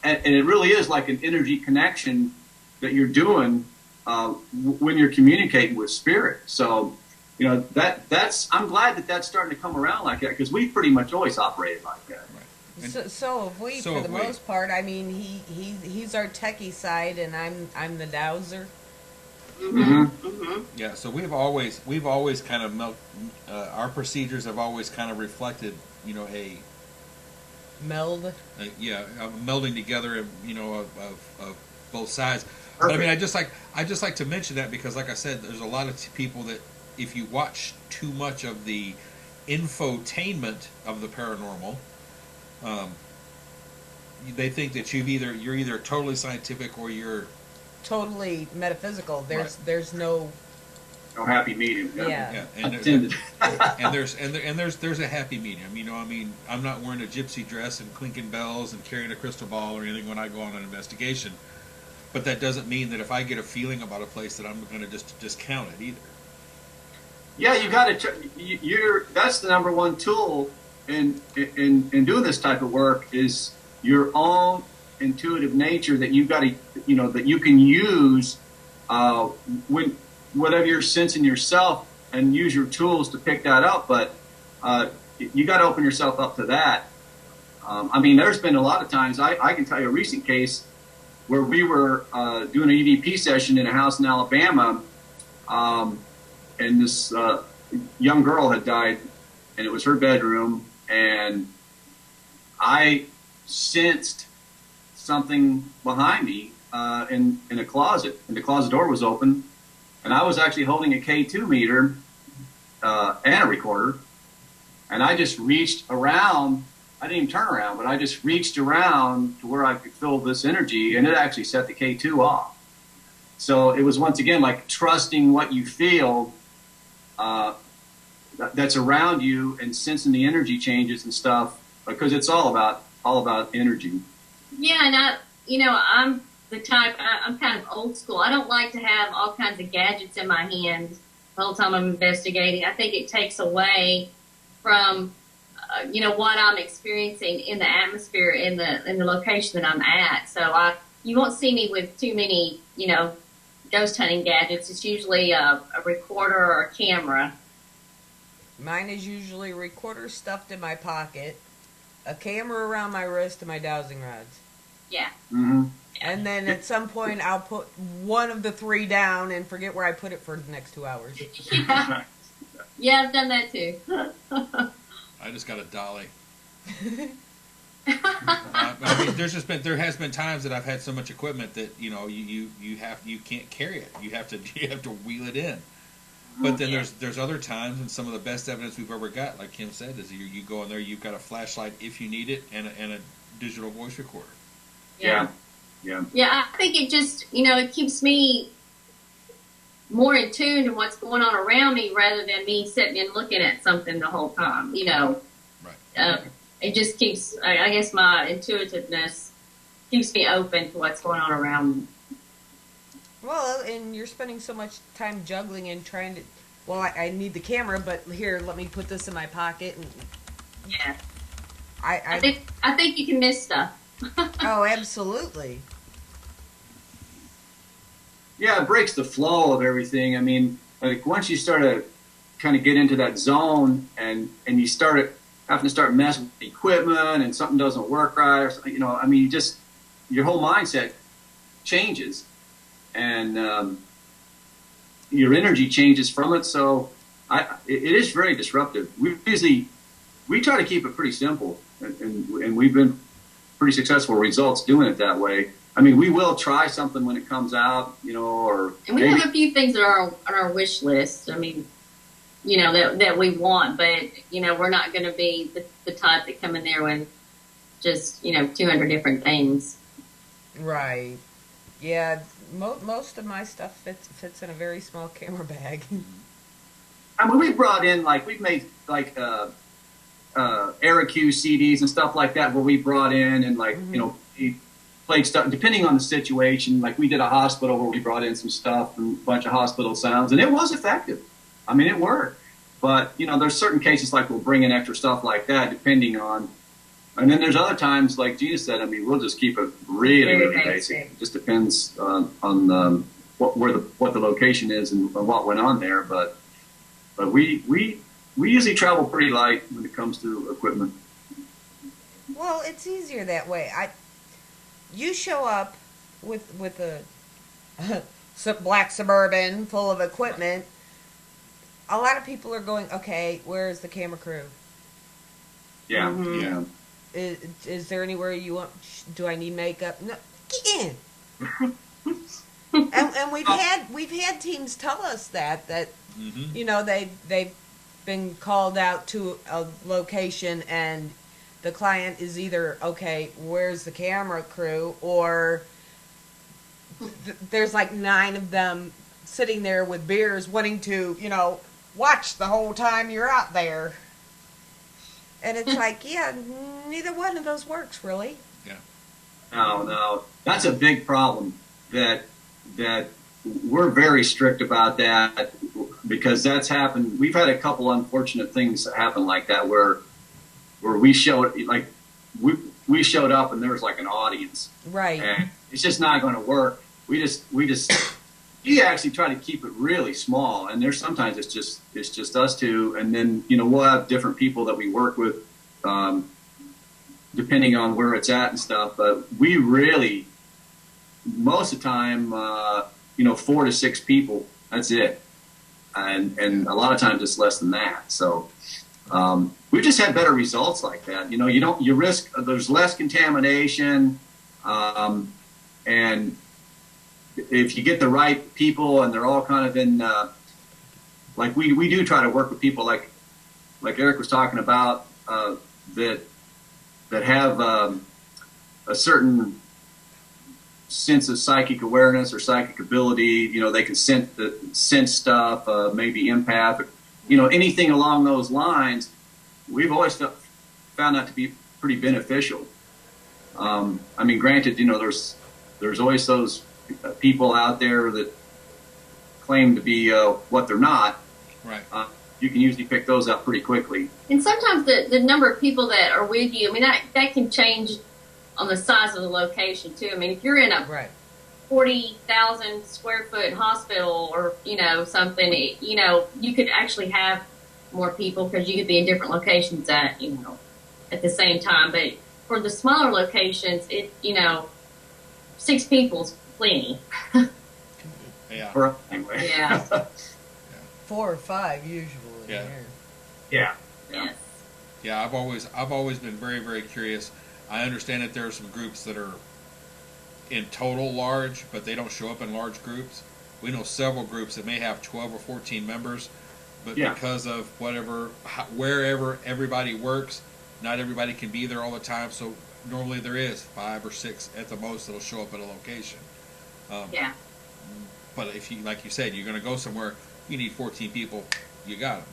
Speaker 5: it really is like an energy connection that you're doing when you're communicating with spirit. So you know, that's I'm glad that that's starting to come around like that, because we pretty much always operated like that.
Speaker 3: So have we, for the most part. I mean, he's our techie side, and I'm the dowser.
Speaker 2: Yeah, so we've always kind of our procedures have always kind of reflected, you know, a melding together, you know, of both sides. Perfect. But I mean, I just like to mention that because, like I said, there's a lot of people that if you watch too much of the infotainment of the paranormal, they think that you're either totally scientific or you're
Speaker 3: totally metaphysical. There's no
Speaker 5: happy medium.
Speaker 3: Yeah.
Speaker 2: And there's a happy medium. You know, I mean, I'm not wearing a gypsy dress and clinking bells and carrying a crystal ball or anything when I go on an investigation. But that doesn't mean that if I get a feeling about a place that I'm going to just discount it either.
Speaker 5: Yeah, you got to. That's the number one tool in doing this type of work is your own intuitive nature that you got to, you know, that you can use when whatever you're sensing yourself, and use your tools to pick that up. But you got to open yourself up to that. I mean, there's been a lot of times. I can tell you a recent case where we were doing an EVP session in a house in Alabama, and this young girl had died, and it was her bedroom, and I sensed something behind me in a closet, and the closet door was open, and I was actually holding a K2 meter and a recorder, and I just reached around. I didn't even turn around, but I just reached around to where I could feel this energy, and it actually set the K2 off. So it was, once again, like trusting what you feel that's around you and sensing the energy changes and stuff, because it's all about energy.
Speaker 4: Yeah, and I'm the type, I'm kind of old school. I don't like to have all kinds of gadgets in my hand the whole time I'm investigating. I think it takes away from what I'm experiencing in the atmosphere in the location that I'm at. So you won't see me with too many ghost hunting gadgets. It's usually a recorder or a camera.
Speaker 3: Mine is usually a recorder stuffed in my pocket, a camera around my wrist, and my dowsing rods.
Speaker 4: Yeah.
Speaker 5: Mm-hmm.
Speaker 3: And then at some point I'll put one of the three down and forget where I put it for the next 2 hours.
Speaker 4: Yeah, I've done that too.
Speaker 2: I just got a dolly. I mean, there has been times that I've had so much equipment that you can't carry it. You have to wheel it in. But then there's other times, and some of the best evidence we've ever got, like Kim said, is you go in there, you've got a flashlight if you need it, and a digital voice recorder.
Speaker 5: Yeah.
Speaker 4: Yeah, I think it just it keeps me more in tune to what's going on around me rather than me sitting and looking at something the whole time.
Speaker 2: Right.
Speaker 4: It just keeps, I guess, my intuitiveness keeps me open to what's going on around me.
Speaker 3: Well, and you're spending so much time juggling and trying to. Well, I need the camera, but here, let me put this in my pocket. And
Speaker 4: yeah.
Speaker 3: I
Speaker 4: think you can miss stuff.
Speaker 3: Oh, absolutely.
Speaker 5: Yeah, it breaks the flow of everything. I mean, like once you start to kind of get into that zone and you start having to start messing with the equipment and something doesn't work right, or something, I mean, your whole mindset changes and your energy changes from it. So it is very disruptive. We try to keep it pretty simple, and we've been pretty successful results doing it that way. I mean, we will try something when it comes out, or...
Speaker 4: And we have a few things that are on our wish list, I mean, that we want, but, we're not going to be the type that come in there with just, 200 different things.
Speaker 3: Right. Yeah, most of my stuff fits in a very small camera bag.
Speaker 5: I mean, we brought in, we've made, Aeroq CDs and stuff like that where we brought in and, we played stuff, depending on the situation. Like we did a hospital where we brought in some stuff and a bunch of hospital sounds, and it was effective. I mean, it worked. But, there's certain cases like we'll bring in extra stuff like that depending on, and then there's other times, like Gina said, I mean, we'll just keep it really, really basic. It just depends on what the location is and what went on there. But But we usually travel pretty light when it comes to equipment.
Speaker 3: Well, it's easier that way. You show up with a black Suburban full of equipment. A lot of people are going, okay, where's the camera crew?
Speaker 5: Yeah,
Speaker 4: Mhm.
Speaker 5: yeah.
Speaker 3: Is there anywhere you want? Do I need makeup? No, get in. and we've had teams tell us that
Speaker 2: Mm-hmm.
Speaker 3: you know they've been called out to a location and the client is either, okay, where's the camera crew, or there's like 9 of them sitting there with beers wanting to, watch the whole time you're out there. And it's like, yeah, neither one of those works, really.
Speaker 2: Yeah.
Speaker 5: No. That's a big problem that we're very strict about that, because that's happened. We've had a couple unfortunate things that happen like that where we showed we showed up and there was like an audience.
Speaker 3: Right.
Speaker 5: And it's just not going to work. We actually try to keep it really small, and there's sometimes it's just us two, and then we'll have different people that we work with, depending on where it's at and stuff. But we really, most of the time, 4 to 6 people. That's it, and a lot of times it's less than that. So we just had better results like that. You risk, there's less contamination, and if you get the right people and they're all kind of in, like we do try to work with people like Eric was talking about, that have a certain sense of psychic awareness or psychic ability. They can sense stuff, maybe empath, anything along those lines. We've always found that to be pretty beneficial. Granted, there's always those people out there that claim to be what they're not.
Speaker 2: Right.
Speaker 5: You can usually pick those up pretty quickly.
Speaker 4: And sometimes the number of people that are with you, that can change on the size of the location too. If you're in a
Speaker 3: Right.
Speaker 4: 40,000 square foot hospital or something, you could actually have more people because you could be in different locations at the same time. But for the smaller locations, 6 people's plenty.
Speaker 2: Yeah.
Speaker 5: For us, anyway.
Speaker 4: Yeah.
Speaker 3: 4 or 5 usually.
Speaker 2: Yeah.
Speaker 5: Yeah.
Speaker 4: Yes.
Speaker 2: Yeah, I've always been very, very curious. I understand that there are some groups that are in total large, but they don't show up in large groups. We know several groups that may have 12 or 14 members, but because of wherever everybody works, not everybody can be there all the time. So normally there is 5 or 6 at the most that'll show up at a location.
Speaker 4: Yeah.
Speaker 2: But if you, like you said, you're going to go somewhere, you need 14 people, you got them.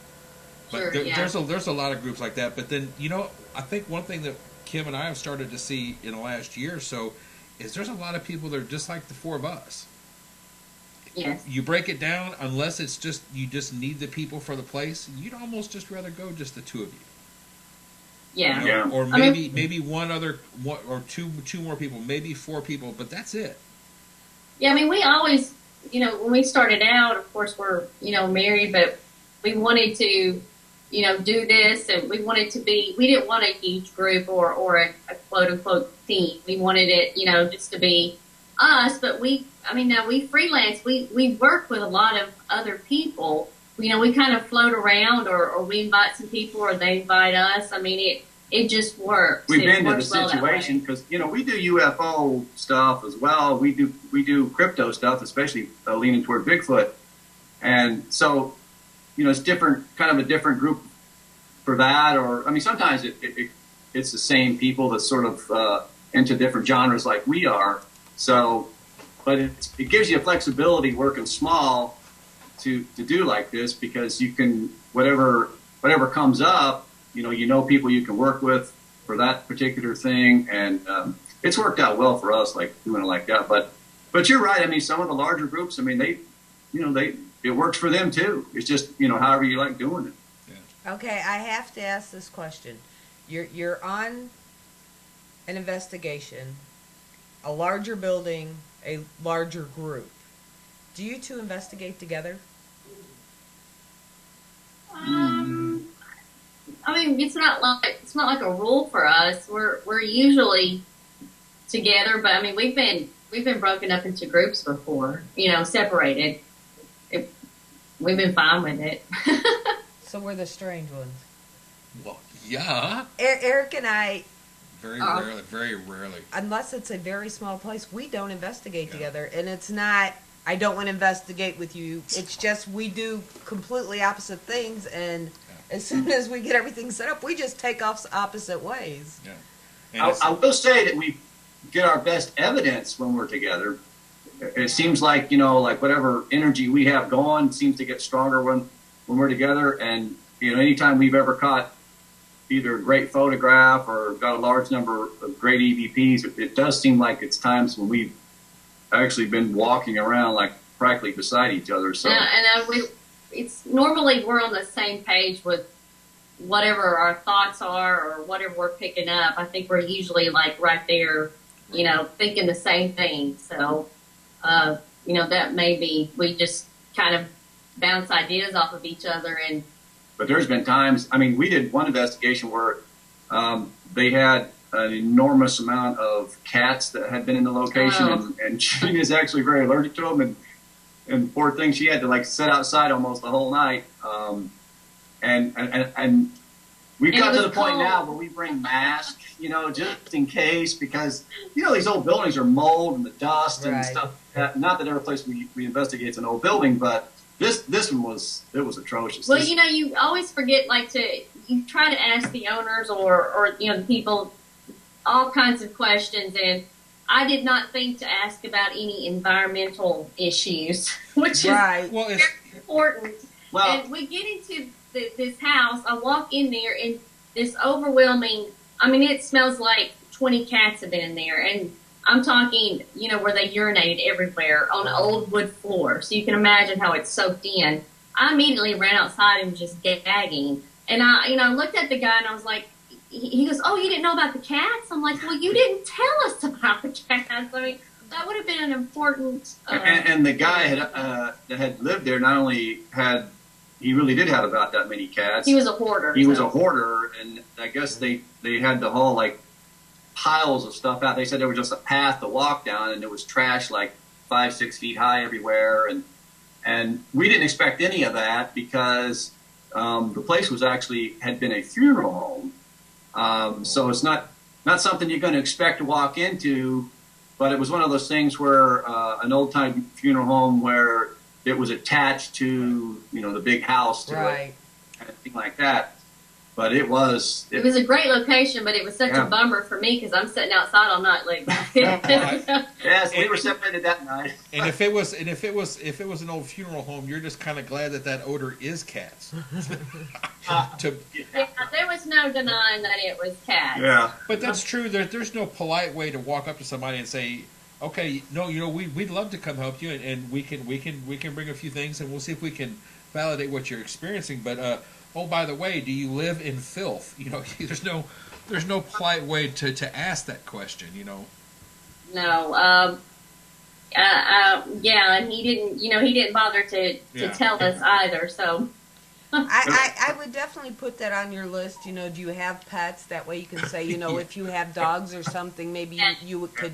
Speaker 2: But
Speaker 4: Sure,
Speaker 2: there's a lot of groups like that. But then, I think one thing that Kim and I have started to see in the last year or so is there's a lot of people that are just like the 4 of us.
Speaker 4: Yes.
Speaker 2: You break it down, unless it's just you just need the people for the place, you'd almost just rather go just the 2 of you.
Speaker 4: Yeah.
Speaker 5: Yeah.
Speaker 2: Or maybe one or two more people, maybe 4 people, but that's it.
Speaker 4: Yeah, we always, when we started out, of course, we're, married, but we wanted to, do this, and we didn't want a huge group or a quote unquote team. We wanted it, just to be us, but now we freelance, we work with a lot of other people. We kind of float around or we invite some people or they invite us. It just works.
Speaker 5: We've been
Speaker 4: in
Speaker 5: to the situation because we do UFO stuff as well. We do crypto stuff, especially leaning toward Bigfoot, and so it's different, kind of a different group for that. Or sometimes it's the same people that sort of into different genres like we are. So, but it gives you a flexibility working small to do like this, because you can whatever comes up. People you can work with for that particular thing, and it's worked out well for us, like doing it like that. But you're right. Some of the larger groups, it works for them too. It's just however you like doing it.
Speaker 2: Yeah.
Speaker 3: Okay, I have to ask this question. You're on an investigation, a larger building, a larger group. Do you two investigate together?
Speaker 4: I mean, it's not like a rule for us. We're usually together, but I mean, we've been broken up into groups before, separated. We've been fine with it.
Speaker 3: So we're the strange ones.
Speaker 2: Well, yeah.
Speaker 3: Eric and I,
Speaker 2: Very rarely.
Speaker 3: unless it's a very small place, we don't investigate together. And it's not, I don't want to investigate with you. It's just we do completely opposite things. And as soon as we get everything set up, we just take off opposite ways.
Speaker 2: Yeah. And
Speaker 5: I will say that we get our best evidence when we're together. It seems like, like whatever energy we have going seems to get stronger when we're together. And, anytime we've ever caught either a great photograph or got a large number of great EVPs, it does seem like it's times when we've actually been walking around like practically beside each other. So,
Speaker 4: it's normally we're on the same page with whatever our thoughts are or whatever we're picking up. I think we're usually like right there, thinking the same thing. So, that may be, we just kind of bounce ideas off of each other.
Speaker 5: But there's been times, we did one investigation where they had an enormous amount of cats that had been in the location, and Gina is actually very allergic to them, and poor thing, she had to sit outside almost the whole night. And we've got to the point now where we bring masks, just in case, because these old buildings are mold and the dust and stuff. Not that every place we investigate is an old building, but this one was atrocious.
Speaker 4: Well, you always forget you try to ask the owners or the people all kinds of questions, and I did not think to ask about any environmental issues, which is
Speaker 3: Right.
Speaker 4: very important.
Speaker 5: Well,
Speaker 4: And we get into this house, I walk in there, and this overwhelming, it smells like 20 cats have been in there, and I'm talking, where they urinated everywhere on old wood floor, so you can imagine how it's soaked in. I immediately ran outside and was just gagging, and I looked at the guy, and I was like, he goes, "Oh, you didn't know about the cats?" I'm like, "Well, you didn't tell us about the cats." That would have been an important...
Speaker 5: and the guy that had lived there not only he really did have about that many cats.
Speaker 4: He was a hoarder.
Speaker 5: He was a hoarder, and I guess they had to haul piles of stuff out. They said there was just a path to walk down, and there was trash 5-6 feet high everywhere, and we didn't expect any of that because the place had been a funeral home. So it's not something you're going to expect to walk into, but it was one of those things where an old-time funeral home where it was attached to, the big house to it, kind of thing like that. But it was a great location, but it was such a bummer for me because I'm sitting outside all night. Yes, we were separated that night.
Speaker 2: And if it was an old funeral home, you're just kind of glad that odor is cats.
Speaker 4: There was no denying that it was cats.
Speaker 5: Yeah,
Speaker 2: but that's true. There's no polite way to walk up to somebody and say, "Okay, no, we'd love to come help you, and we can bring a few things, and we'll see if we can validate what you're experiencing." But oh, by the way, do you live in filth? There's no polite way to ask that question.
Speaker 4: No. And he didn't bother to tell us either. So.
Speaker 3: I would definitely put that on your list. Do you have pets? That way you can say, if you have dogs or something, maybe you could,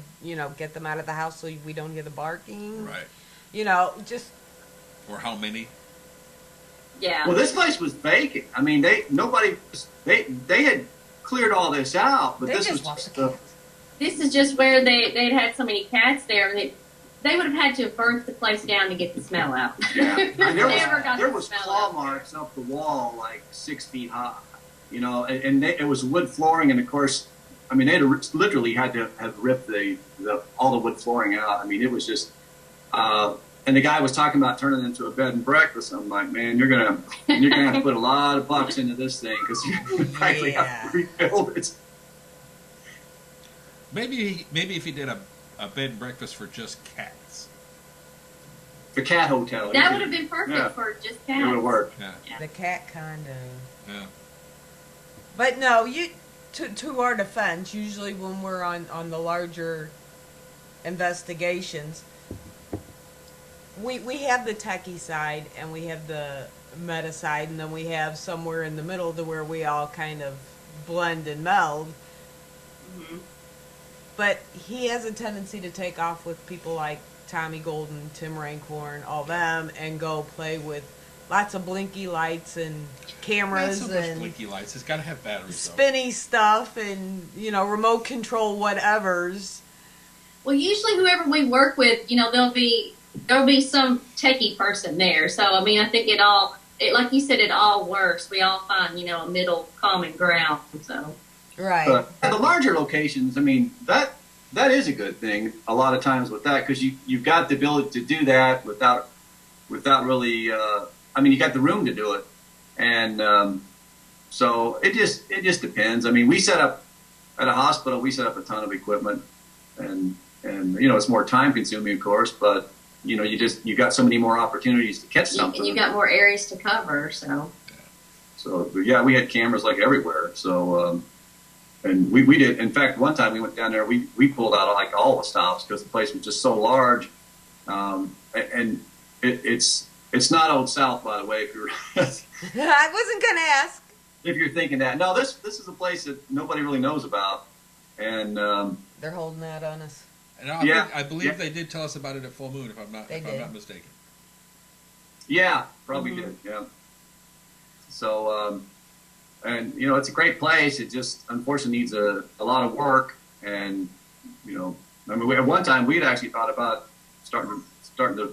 Speaker 3: get them out of the house so we don't hear the barking.
Speaker 2: Right.
Speaker 3: Just.
Speaker 2: Or how many?
Speaker 4: Yeah.
Speaker 5: Well, this place was vacant. They had cleared all this out, but
Speaker 3: They
Speaker 5: this
Speaker 3: just
Speaker 5: was
Speaker 3: watched
Speaker 5: just
Speaker 4: This is just where they'd had so many cats there, and they would have had to have burnt the place down to get the smell out.
Speaker 5: Yeah, there was
Speaker 4: the smell
Speaker 5: claw
Speaker 4: out.
Speaker 5: marks up the wall 6 feet high, and it was wood flooring, and of course, they literally had to have ripped all the wood flooring out. It was just, and the guy was talking about turning it into a bed and breakfast. I'm like, man, you're gonna have to put a lot of bucks into this thing because you practically have to rebuild it.
Speaker 2: Maybe if he did a bed and breakfast for just cats.
Speaker 5: The cat hotel.
Speaker 4: That would have been perfect for just cats.
Speaker 5: It would have worked.
Speaker 2: Yeah.
Speaker 3: The cat condo.
Speaker 2: Yeah.
Speaker 3: But no, to our defense, usually when we're on the larger investigations, we have the techie side and we have the met aside, and then we have somewhere in the middle to where we all kind of blend and meld.
Speaker 4: Mm-hmm.
Speaker 3: But he has a tendency to take off with people like Tommy Golden, Tim Rancorn, all them, and go play with lots of blinky lights and cameras
Speaker 2: Not so much
Speaker 3: and
Speaker 2: blinky lights. It's got to have batteries.
Speaker 3: spinny stuff and, you know, remote control whatevers.
Speaker 4: Well, usually whoever we work with, you know, there'll be some techie person there. So I mean, I think like you said, it all works. We all find, you know, a middle common ground. So
Speaker 3: Right.
Speaker 5: But at the larger locations, I mean, that is a good thing a lot of times with that, because you've got the ability to do that without really, I mean, you got the room to do it. And so it just depends. I mean, we set up at a hospital, we set up a ton of equipment, and you know, it's more time consuming, of course, but you know, you got so many more opportunities to catch something.
Speaker 4: and you got more areas to cover. So
Speaker 5: Yeah, we had cameras like everywhere. So and we did. In fact, one time we went down there, we pulled out like all the stops because the place was just so large. And it's not Old South, by the way. If you're
Speaker 3: I wasn't going to ask.
Speaker 5: if you're thinking that, no, this is a place that nobody really knows about, and
Speaker 3: They're holding that on us.
Speaker 2: And I believe they did tell us about it at Full Moon, if I'm not mistaken.
Speaker 5: yeah, probably did. Yeah. So and you know, it's a great place. It just unfortunately needs a lot of work, and you know, I mean, at one time we'd actually thought about starting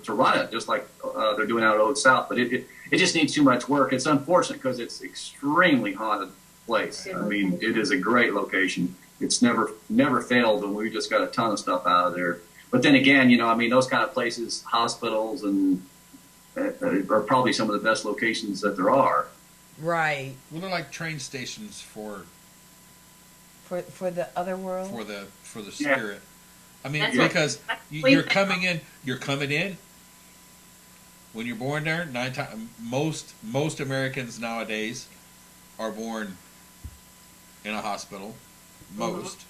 Speaker 5: to run it, just like they're doing out at Old South, but it just needs too much work. It's unfortunate because it's extremely haunted place. I mean, it is a great location. It's never failed, and we just got a ton of stuff out of there. But then again, you know, I mean, those kind of places, hospitals, and are probably some of the best locations that there are.
Speaker 3: Right.
Speaker 2: Well, they're like train stations for
Speaker 3: the other world?
Speaker 2: for the spirit. I mean,
Speaker 4: That's
Speaker 2: because
Speaker 4: what-
Speaker 2: you're coming in. When you're born there, most Americans nowadays are born in a hospital. Most.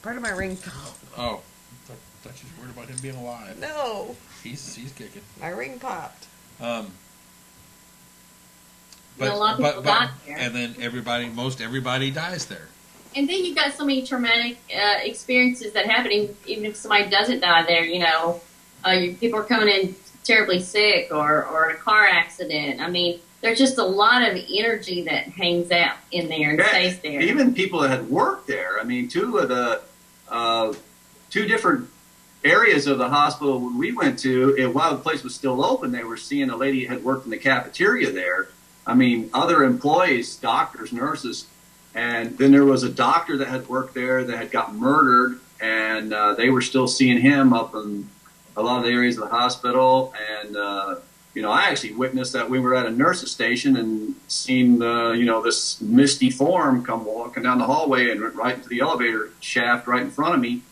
Speaker 3: Part of my ring.
Speaker 2: Oh, I thought you was worried about him being alive.
Speaker 3: No,
Speaker 2: He's kicking.
Speaker 3: my ring popped.
Speaker 4: a lot of people die there.
Speaker 2: And then most everybody dies there.
Speaker 4: And then you've got so many traumatic experiences that happen, even if somebody doesn't die there. You know, people are coming in terribly sick or in a car accident. I mean, there's just a lot of energy that hangs out in there and stays there.
Speaker 5: Even people that had worked there. I mean, two different areas of the hospital we went to, while the place was still open, they were seeing a lady that had worked in the cafeteria there. I mean, other employees, doctors, nurses, and then there was a doctor that had worked there that had got murdered, and they were still seeing him up in a lot of the areas of the hospital. And you know, I actually witnessed that. We were at a nurse's station and seen you know, this misty form come walking down the hallway and went right into the elevator shaft right in front of me.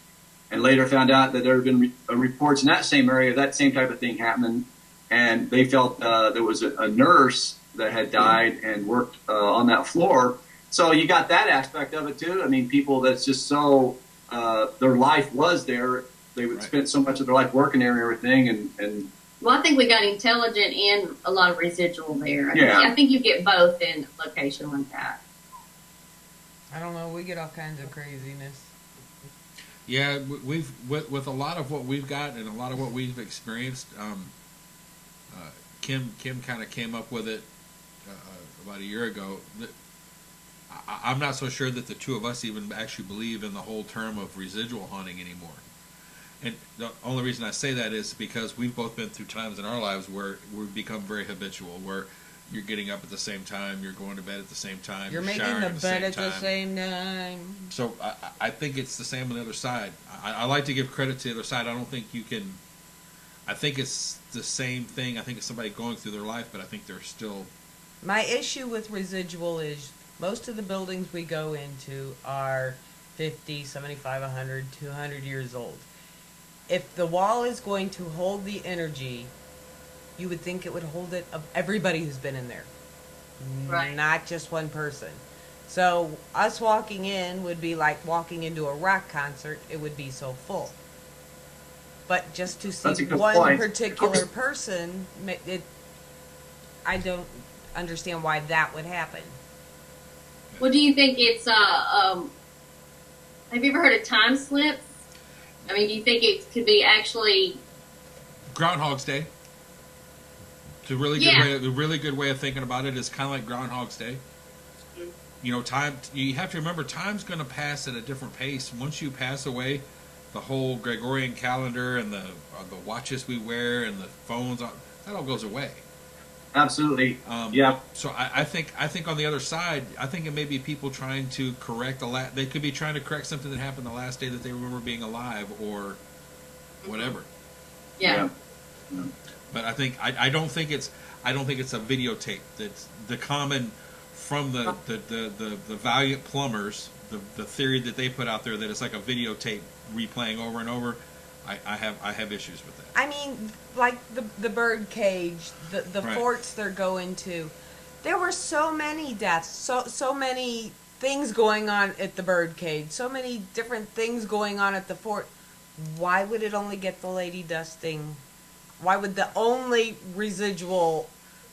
Speaker 5: And later found out that there had been reports in that same area of that same type of thing happening, and they felt there was a nurse that had died and worked on that floor. So you got that aspect of it too. I mean, people that's just so their life was there. They would spend so much of their life working there and everything. And
Speaker 4: Well, I think we got intelligent and a lot of residual there.
Speaker 5: Yeah.
Speaker 4: I think you get both in a location like that.
Speaker 3: I don't know. We get all kinds of craziness.
Speaker 2: Yeah, we've with a lot of what we've got and a lot of what we've experienced. Kim kind of came up with it about a year ago. I'm not so sure that the two of us even actually believe in the whole term of residual haunting anymore. And the only reason I say that is because we've both been through times in our lives where we've become very habitual, where you're getting up at the same time, you're going to bed at the same time,
Speaker 3: You're making
Speaker 2: showering
Speaker 3: the
Speaker 2: at the
Speaker 3: bed
Speaker 2: same
Speaker 3: at the
Speaker 2: time.
Speaker 3: same time.
Speaker 2: So I think it's the same on the other side. I like to give credit to the other side. I don't think you can. I think it's the same thing. I think it's somebody going through their life, but I think they're still.
Speaker 3: My issue with residual is most of the buildings we go into are 50, 75, 100, 200 years old. If the wall is going to hold the energy, you would think it would hold it of everybody who's been in there.
Speaker 4: Right.
Speaker 3: Not just one person. So us walking in would be like walking into a rock concert. It would be so full. But just to
Speaker 5: That's
Speaker 3: see
Speaker 5: a good
Speaker 3: one
Speaker 5: point.
Speaker 3: particular person, I don't understand why that would happen.
Speaker 4: Well, do you think it's have you ever heard of time slips? I mean, do you think it could be actually
Speaker 2: Groundhog's Day. It's a really good way of thinking about it. Is kind of like Groundhog's Day. You know, time. You have to remember, time's going to pass at a different pace. Once you pass away, the whole Gregorian calendar and the watches we wear and the phones, that all goes away.
Speaker 5: Absolutely. Yeah.
Speaker 2: So I think on the other side, I think it may be people trying to correct they could be trying to correct something that happened the last day that they remember being alive or whatever.
Speaker 4: Yeah.
Speaker 2: But I think I don't think it's a videotape. That's the common from the Valiant Plumbers, the theory that they put out there that it's like a videotape replaying over and over. I have issues with that.
Speaker 3: I mean, like the bird cage, the
Speaker 2: Right.
Speaker 3: forts they're going to. There were so many deaths, so many things going on at the bird cage, so many different things going on at the fort. Why would it only get the lady dusting? Why would the only residual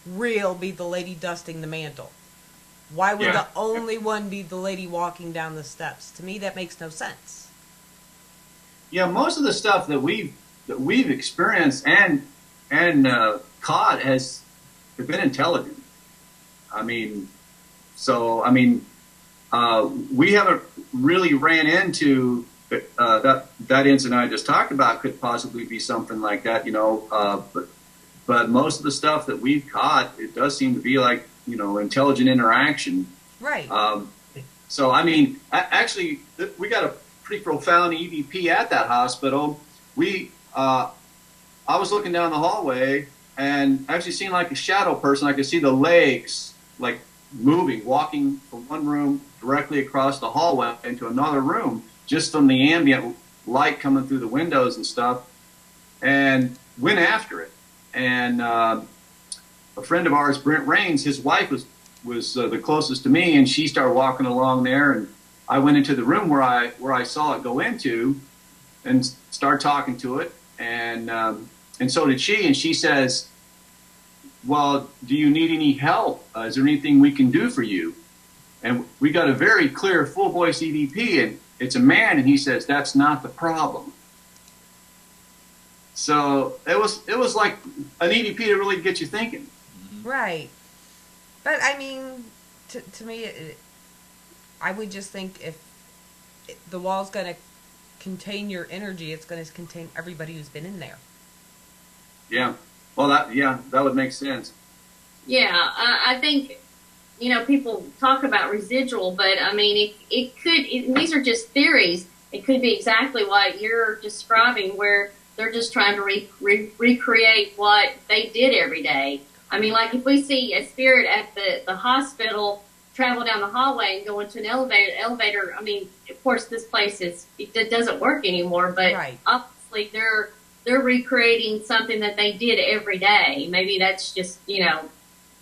Speaker 3: reel be the lady dusting the mantle? Why would the only one be the lady walking down the steps? To me, that makes no sense.
Speaker 5: Yeah, most of the stuff that we've experienced and caught has been intelligent. I mean, we haven't really ran into that incident I just talked about. Could possibly be something like that, but most of the stuff that we've caught, it does seem to be like intelligent interaction.
Speaker 3: Right.
Speaker 5: So I mean, actually, we got a pretty profound EVP at that hospital. I was looking down the hallway and actually seeing like a shadow person. I could see the legs like moving, walking from one room directly across the hallway into another room, just from the ambient light coming through the windows and stuff, and went after it. And a friend of ours, Brent Rains, his wife was the closest to me, and she started walking along there, and I went into the room where I saw it go into, and started talking to it, and so did she. And she says, "Well, do you need any help? Is there anything we can do for you?" And we got a very clear, full voice EVP, and it's a man, and he says, "That's not the problem." So it was like an EVP to really get you thinking.
Speaker 3: Right. But I mean, to me, I would just think if the wall's going to contain your energy, it's going to contain everybody who's been in there.
Speaker 5: Yeah. Well, that would make sense.
Speaker 4: Yeah, I think, people talk about residual, but I mean, these are just theories. It could be exactly what you're describing, where they're just trying to recreate what they did every day. I mean, like if we see a spirit at the hospital travel down the hallway and go into an elevator, I mean, of course, this place it doesn't work anymore, but
Speaker 3: Right.
Speaker 4: obviously they're recreating something that they did every day. Maybe that's just,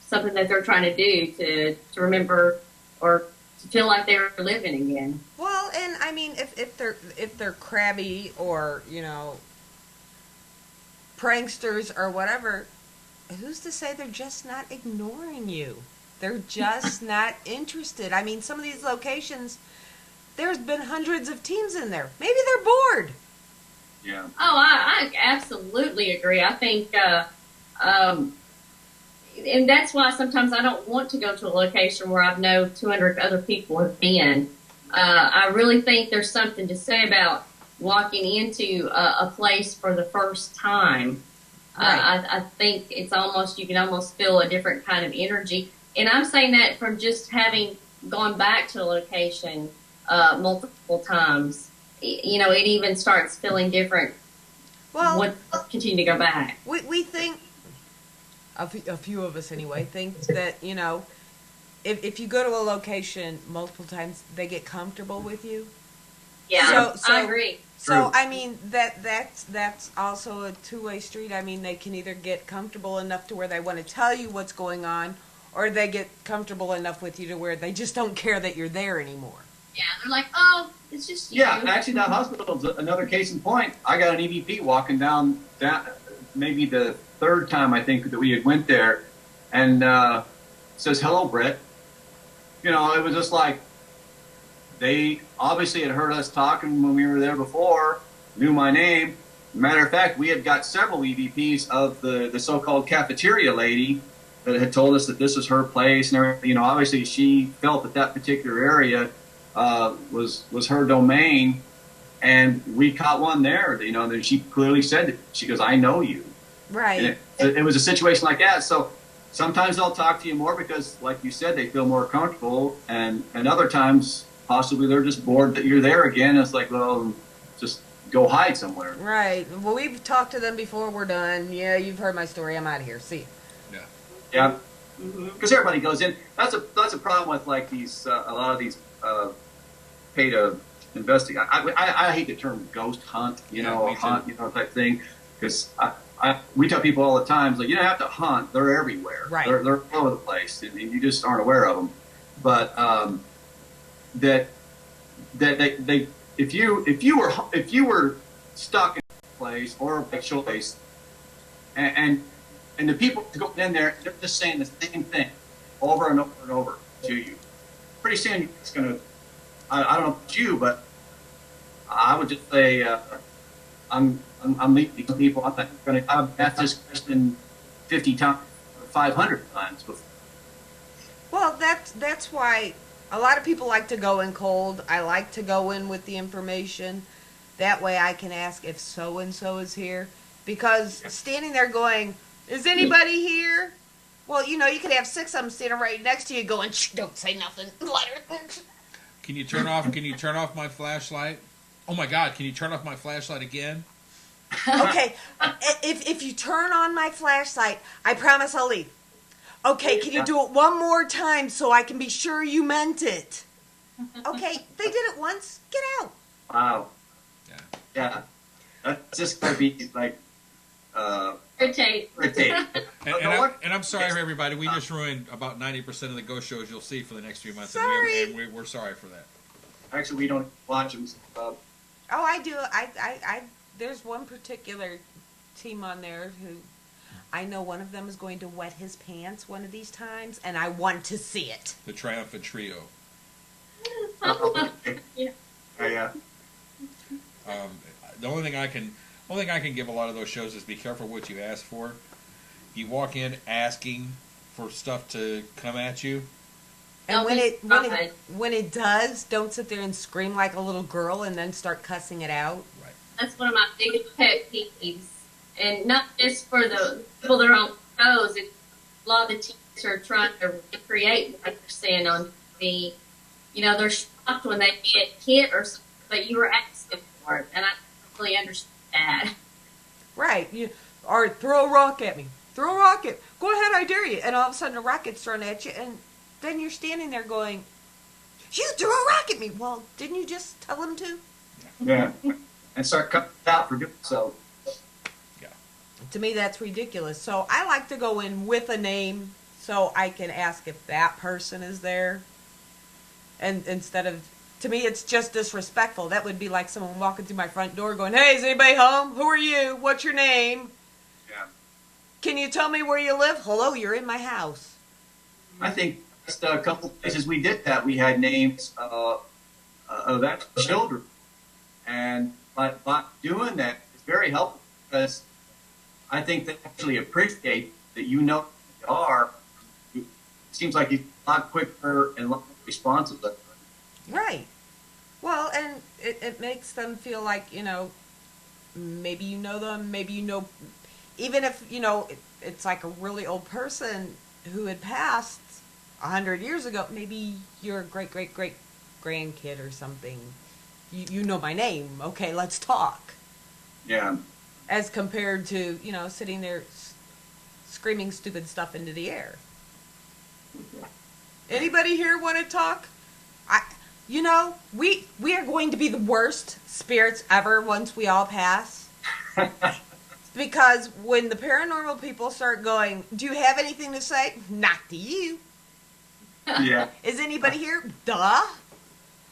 Speaker 4: something that they're trying to do to remember or to feel like they're living again.
Speaker 3: Well, and I mean, if they're crabby or pranksters or whatever, who's to say they're just not ignoring you? They're just not interested. I mean, some of these locations, there's been hundreds of teams in there. Maybe they're bored.
Speaker 5: Yeah.
Speaker 4: Oh, I absolutely agree. I think, and that's why sometimes I don't want to go to a location where I know 200 other people have been. I really think there's something to say about walking into a place for the first time.
Speaker 3: Right.
Speaker 4: I think it's you can almost feel a different kind of energy. And I'm saying that from just having gone back to a location multiple times. It even starts feeling different.
Speaker 3: Well,
Speaker 4: when continue to go back.
Speaker 3: We think, a few of us anyway, think that, if you go to a location multiple times, they get comfortable with you.
Speaker 4: Yeah,
Speaker 3: So
Speaker 4: I agree.
Speaker 3: So,
Speaker 5: True.
Speaker 3: I mean, that's also a two-way street. I mean, they can either get comfortable enough to where they want to tell you what's going on, or they get comfortable enough with you to where they just don't care that you're there anymore.
Speaker 4: Yeah, they're like, oh, it's just you.
Speaker 5: Yeah, actually, that hospital's another case in point. I got an EVP walking down maybe the third time I think that we had went there, and says, "Hello, Bret." You know, it was just like they obviously had heard us talking when we were there before, knew my name. Matter of fact, we had got several EVPs of the so-called cafeteria lady that had told us that this was her place, and everything. You know, obviously she felt that that particular area was her domain, and we caught one there. You know, that she clearly said that she goes, "I know you."
Speaker 3: Right.
Speaker 5: And it was a situation like that. So sometimes they'll talk to you more because, like you said, they feel more comfortable, and other times possibly they're just bored that you're there again. It's like, well, just go hide somewhere.
Speaker 3: Right. Well, we've talked to them before. We're done. Yeah, you've heard my story. I'm out of here. See you.
Speaker 5: Yeah. Because everybody goes in. That's a problem with like these a lot of these pay to investigate. I hate the term ghost hunt, you know,
Speaker 2: me
Speaker 5: hunt,
Speaker 2: too.
Speaker 5: you know, type thing. Because we tell people all the time, like, you don't have to hunt. They're everywhere.
Speaker 3: Right.
Speaker 5: They're all over the place, and you just aren't aware of them. But that they if you were stuck in a place or a choice, and the people go in there, they're just saying the same thing over and over and over to you. Pretty soon it's going to, I don't know about you, but I would just say I'm meeting these people. I'm not going to, I've asked this question 50 times, 500 times before.
Speaker 3: Well, that's why a lot of people like to go in cold. I like to go in with the information. That way I can ask if so-and-so is here. Because standing there going, is anybody here? Well, you know, you could have 6 of them standing right next to you going, shh, don't say nothing. Let her.
Speaker 2: Can you turn off my flashlight? Oh my God, can you turn off my flashlight again?
Speaker 3: Okay, if you turn on my flashlight, I promise I'll leave. Okay, can you do it one more time so I can be sure you meant it? Okay, they did it once. Get out.
Speaker 5: Wow.
Speaker 2: Yeah.
Speaker 5: Yeah. That's just going to be like,
Speaker 4: Irritate.
Speaker 2: And I'm sorry for everybody. We just ruined about 90% of the ghost shows you'll see for the next few months.
Speaker 3: Sorry.
Speaker 2: And we're sorry for that.
Speaker 5: Actually, we don't watch them.
Speaker 3: Oh, I do. I there's one particular team on there who I know one of them is going to wet his pants one of these times, and I want to see it.
Speaker 2: The Triumphant Trio.
Speaker 5: Yeah.
Speaker 2: The only thing I can give a lot of those shows is be careful what you ask for. You walk in asking for stuff to come at you.
Speaker 3: And when it does, don't sit there and scream like a little girl and then start cussing it out.
Speaker 2: Right.
Speaker 4: That's one of my biggest pet peeves. And not just for the people that are on shows. A lot of the teams are trying to recreate what they're saying on TV. You know, they're shocked when they get hit or something, but you were asking for it. And I don't really understand that.
Speaker 3: Right. Or throw a rock at me. Throw a rocket. Go ahead, I dare you. And all of a sudden a rocket's thrown at you, and then you're standing there going, you threw a rock at me. Well, didn't you just tell him to?
Speaker 5: Yeah. And start cutting out for doing so.
Speaker 2: Yeah.
Speaker 3: To me, that's ridiculous. So I like to go in with a name so I can ask if that person is there. And instead of, to me, it's just disrespectful. That would be like someone walking through my front door going, hey, is anybody home? Who are you? What's your name?
Speaker 5: Yeah.
Speaker 3: Can you tell me where you live? Hello, you're in my house.
Speaker 5: I think just a couple places we did that. We had names of actual children. And by doing that, it's very helpful because I think they actually appreciate that you know who you are. It seems like you're a lot quicker and a lot more responsive.
Speaker 3: Right. Well, and it makes them feel like, you know, maybe you know them, maybe you know, even if, you know, it's like a really old person who had passed 100 years ago, maybe you're a great-great-great-grandkid or something. You know my name. Okay, let's talk.
Speaker 5: Yeah.
Speaker 3: As compared to, you know, sitting there screaming stupid stuff into the air. Anybody here want to talk? You know, we are going to be the worst spirits ever once we all pass. Because when the paranormal people start going, do you have anything to say? Not to you.
Speaker 5: Yeah.
Speaker 3: Is anybody here? Duh.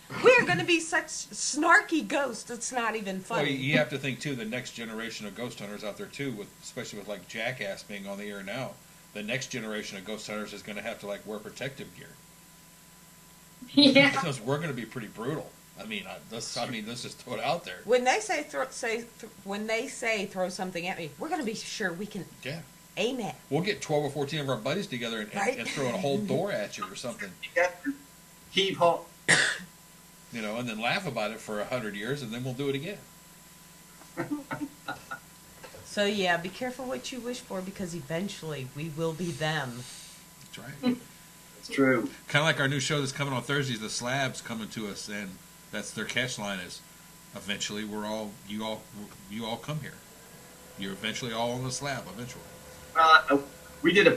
Speaker 3: We're going to be such snarky ghosts. It's not even
Speaker 2: Well,
Speaker 3: funny.
Speaker 2: you have to think too. The next generation of ghost hunters out there too, especially with like Jackass being on the air now, the next generation of ghost hunters is going to have to like wear protective gear.
Speaker 4: Yeah.
Speaker 2: Because we're going to be pretty brutal. I mean, let's just throw it out there.
Speaker 3: When they say throw something at me, we're going to be sure we can
Speaker 2: Yeah.
Speaker 3: aim it.
Speaker 2: We'll get 12 or 14 of our buddies together and throw a whole door at you or something.
Speaker 5: Heave ho.
Speaker 2: You know, and then laugh about it for 100 years, and then we'll do it again.
Speaker 3: So yeah, be careful what you wish for, because eventually we will be them.
Speaker 2: That's right.
Speaker 5: It's true.
Speaker 2: Kind of like our new show that's coming on Thursdays, the Slabs coming to us, and that's their catch line is, eventually you all come here. You're eventually all on the slab. Eventually.
Speaker 5: We did a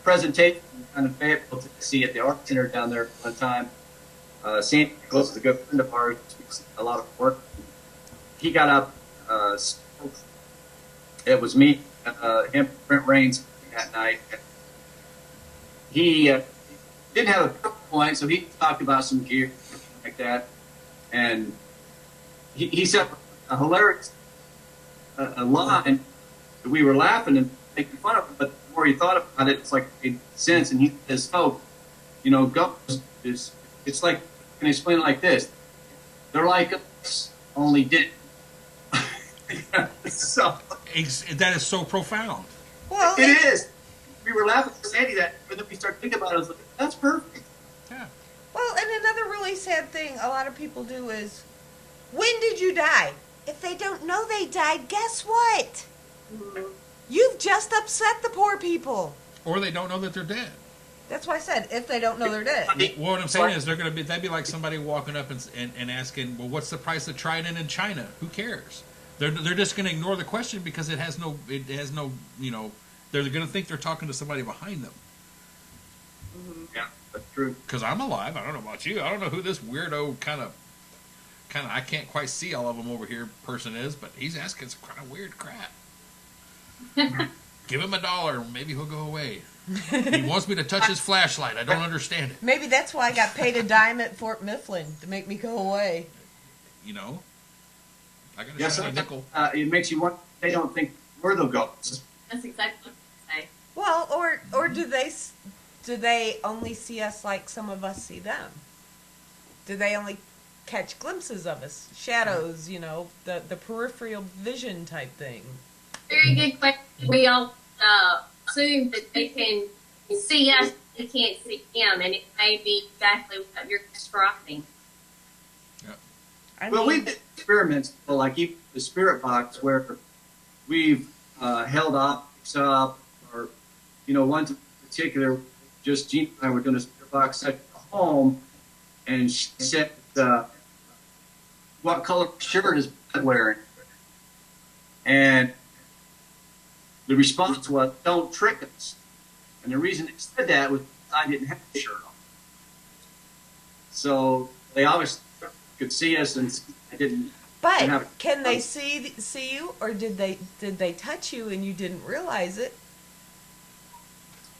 Speaker 5: presentation on the Fayetteville, Tennessee at the Art Center down there one time. Sam Nicholas is a good friend of ours, speaks a lot of work. He got up, it was me, him, Brent Rains that night. He didn't have a PowerPoint, so he talked about some gear like that. And he said a hilarious a line that we were laughing and making fun of it, but the more he thought about it, it's like it made sense. And he says, "Oh, you know, ghosts is it's like, can I explain it like this? They're like us, only dead." So
Speaker 2: That is so profound.
Speaker 3: Well,
Speaker 5: it is. We were laughing at Sandy that, but then we started thinking about it. I was like, "That's perfect."
Speaker 2: Yeah.
Speaker 3: Well, and another really sad thing a lot of people do is, when did you die? If they don't know they died, guess what? You've just upset the poor people.
Speaker 2: Or they don't know that they're dead.
Speaker 3: That's why I said, if they don't know they're dead.
Speaker 2: Well, what I'm saying is that'd be like somebody walking up and asking, well, what's the price of Trident in China? Who cares? They're just going to ignore the question because it has no, you know, they're going to think they're talking to somebody behind them.
Speaker 5: Yeah, that's true.
Speaker 2: Because I'm alive. I don't know about you. I don't know who this weirdo kind of, I can't quite see all of them over here person is, but he's asking some kind of weird crap. Give him $1, maybe he'll go away. He wants me to touch his flashlight. I don't understand it.
Speaker 3: Maybe that's why I got paid a dime at Fort Mifflin, to make me go away.
Speaker 2: You know? I got to
Speaker 5: Yes,
Speaker 2: shine a nickel.
Speaker 5: it makes you want. They don't think we're the ghosts.
Speaker 4: That's exactly what I say.
Speaker 3: Well, or do they only see us like some of us see them? Do they only catch glimpses of us, shadows, you know, the peripheral vision type thing?
Speaker 4: Very good question. We all assume that they can see us, they can't see them, and it may be exactly what you're describing.
Speaker 5: Well, we did experiments, like even the spirit box, where we've held objects up, or, you know, one in particular, just Gina and I were doing a spirit box at home, and she said, "What color shirt is Bret wearing?" And the response was, "Don't trick us." And the reason it said that was I didn't have a shirt on. So they obviously could see us, and I didn't.
Speaker 3: But can they see you, or did they touch you and you didn't realize it?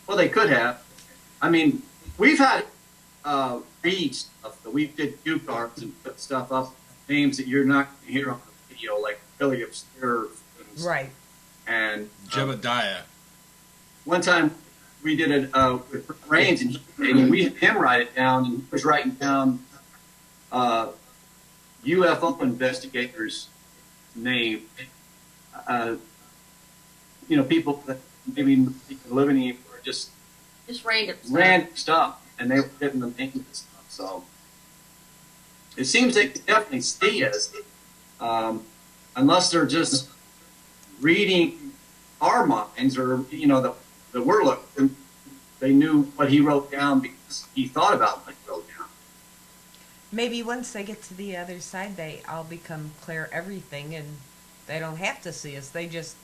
Speaker 5: Well, they could have. I mean, we've had read stuff that we did cue cards and put stuff up, names that you're not going to hear on the video, like Billy Obscure things.
Speaker 3: Right.
Speaker 5: And
Speaker 2: Jebediah.
Speaker 5: one time we did it with Rains, and we had him write it down, and he was writing down UFO investigators' name. You know, people that maybe living in or just
Speaker 4: Random
Speaker 5: stuff, and they were getting the names and stuff. So it seems they can definitely see us, unless they're just reading our minds, or, you know, that we're looking. They knew what he wrote down because he thought about what he wrote down.
Speaker 3: Maybe once they get to the other side, they all become clear everything, and they don't have to see us. They just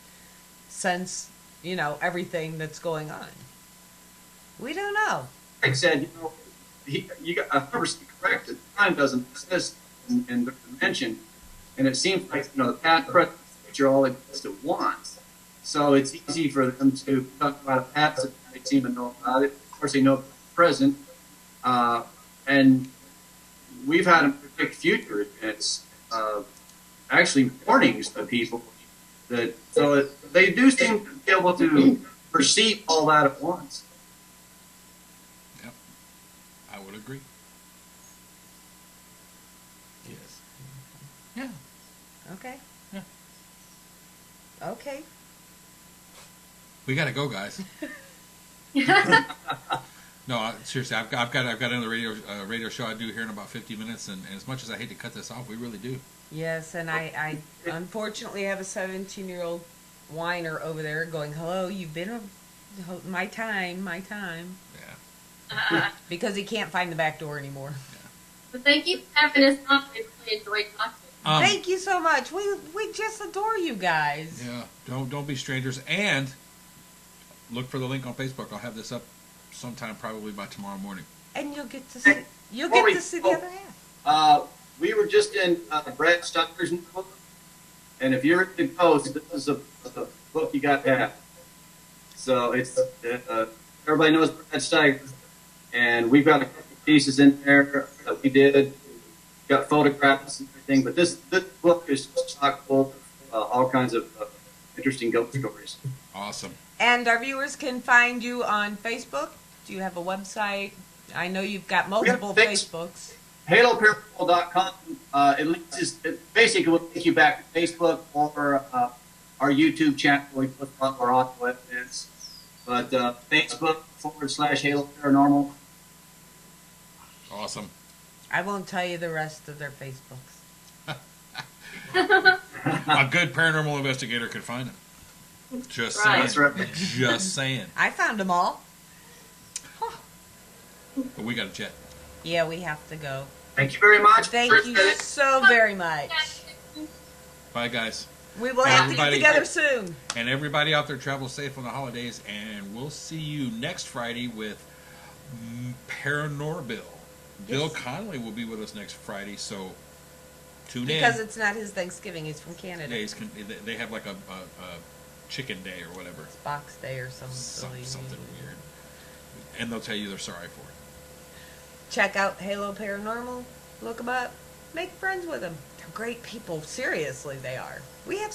Speaker 3: sense, you know, everything that's going on. We don't know.
Speaker 5: Like I said, you know, you got 100% correct. The time doesn't exist in the dimension, and it seems like, you know, the past, present, future all exist at once. So it's easy for them to talk about a past that they seem to know about it. Of course, they know the present, and we've had them predict future events, actually warnings to people that, so they do seem to be able to perceive all that at once.
Speaker 2: Yep. I would agree. Yes. Yeah.
Speaker 3: Okay.
Speaker 2: Yeah.
Speaker 3: Okay.
Speaker 2: We gotta go, guys. No, seriously, I've got another radio show I do here in about 50 minutes, and as much as I hate to cut this off, we really do.
Speaker 3: Yes, and I unfortunately have a 17-year-old whiner over there going, "Hello, you've been my time,"
Speaker 2: Yeah.
Speaker 3: because he can't find the back door anymore.
Speaker 4: But thank you for having us on. I really enjoyed talking.
Speaker 3: Thank you so much. We just adore you guys.
Speaker 2: Yeah. Don't be strangers, and look for the link on Facebook. I'll have this up sometime, probably by tomorrow morning.
Speaker 3: And you'll get to see the other half.
Speaker 5: We were just in Bret Steiner's new book, and if you're into ghosts, this is a book you got to have. So it's everybody knows Bret Steiner, and we've got a couple pieces in there that we did. Got photographs and everything, but this book is chock full of all kinds of interesting ghost stories.
Speaker 2: Awesome.
Speaker 3: And our viewers can find you on Facebook. Do you have a website? I know you've got multiple Facebooks.
Speaker 5: HaloParanormal.com. It basically will take you back to Facebook or our YouTube channel. We put a lot more audio evidence. But Facebook.com/Halo Paranormal.
Speaker 2: Awesome.
Speaker 3: I won't tell you the rest of their Facebooks.
Speaker 2: A good paranormal investigator could find it. Just saying.
Speaker 4: Right.
Speaker 5: That's right.
Speaker 2: Just saying.
Speaker 3: I found them all.
Speaker 2: But we got to jet.
Speaker 3: Yeah, we have to go.
Speaker 5: Thank you very much.
Speaker 3: Thank you so very much.
Speaker 2: Bye, guys.
Speaker 3: We will have to get
Speaker 2: Everybody-
Speaker 3: together soon.
Speaker 2: And everybody out there, travel safe on the holidays. And we'll see you next Friday with Paranormal. Bill
Speaker 3: Yes.
Speaker 2: Connolly will be with us next Friday, so tune
Speaker 3: Because
Speaker 2: in.
Speaker 3: it's not his Thanksgiving. He's from Canada.
Speaker 2: Yeah, they have like a chicken day or whatever.
Speaker 3: It's Box Day or something.
Speaker 2: Something weird. And they'll tell you they're sorry for it.
Speaker 3: Check out Halo Paranormal. Look them up. Make friends with them. They're great people. Seriously, they are. We have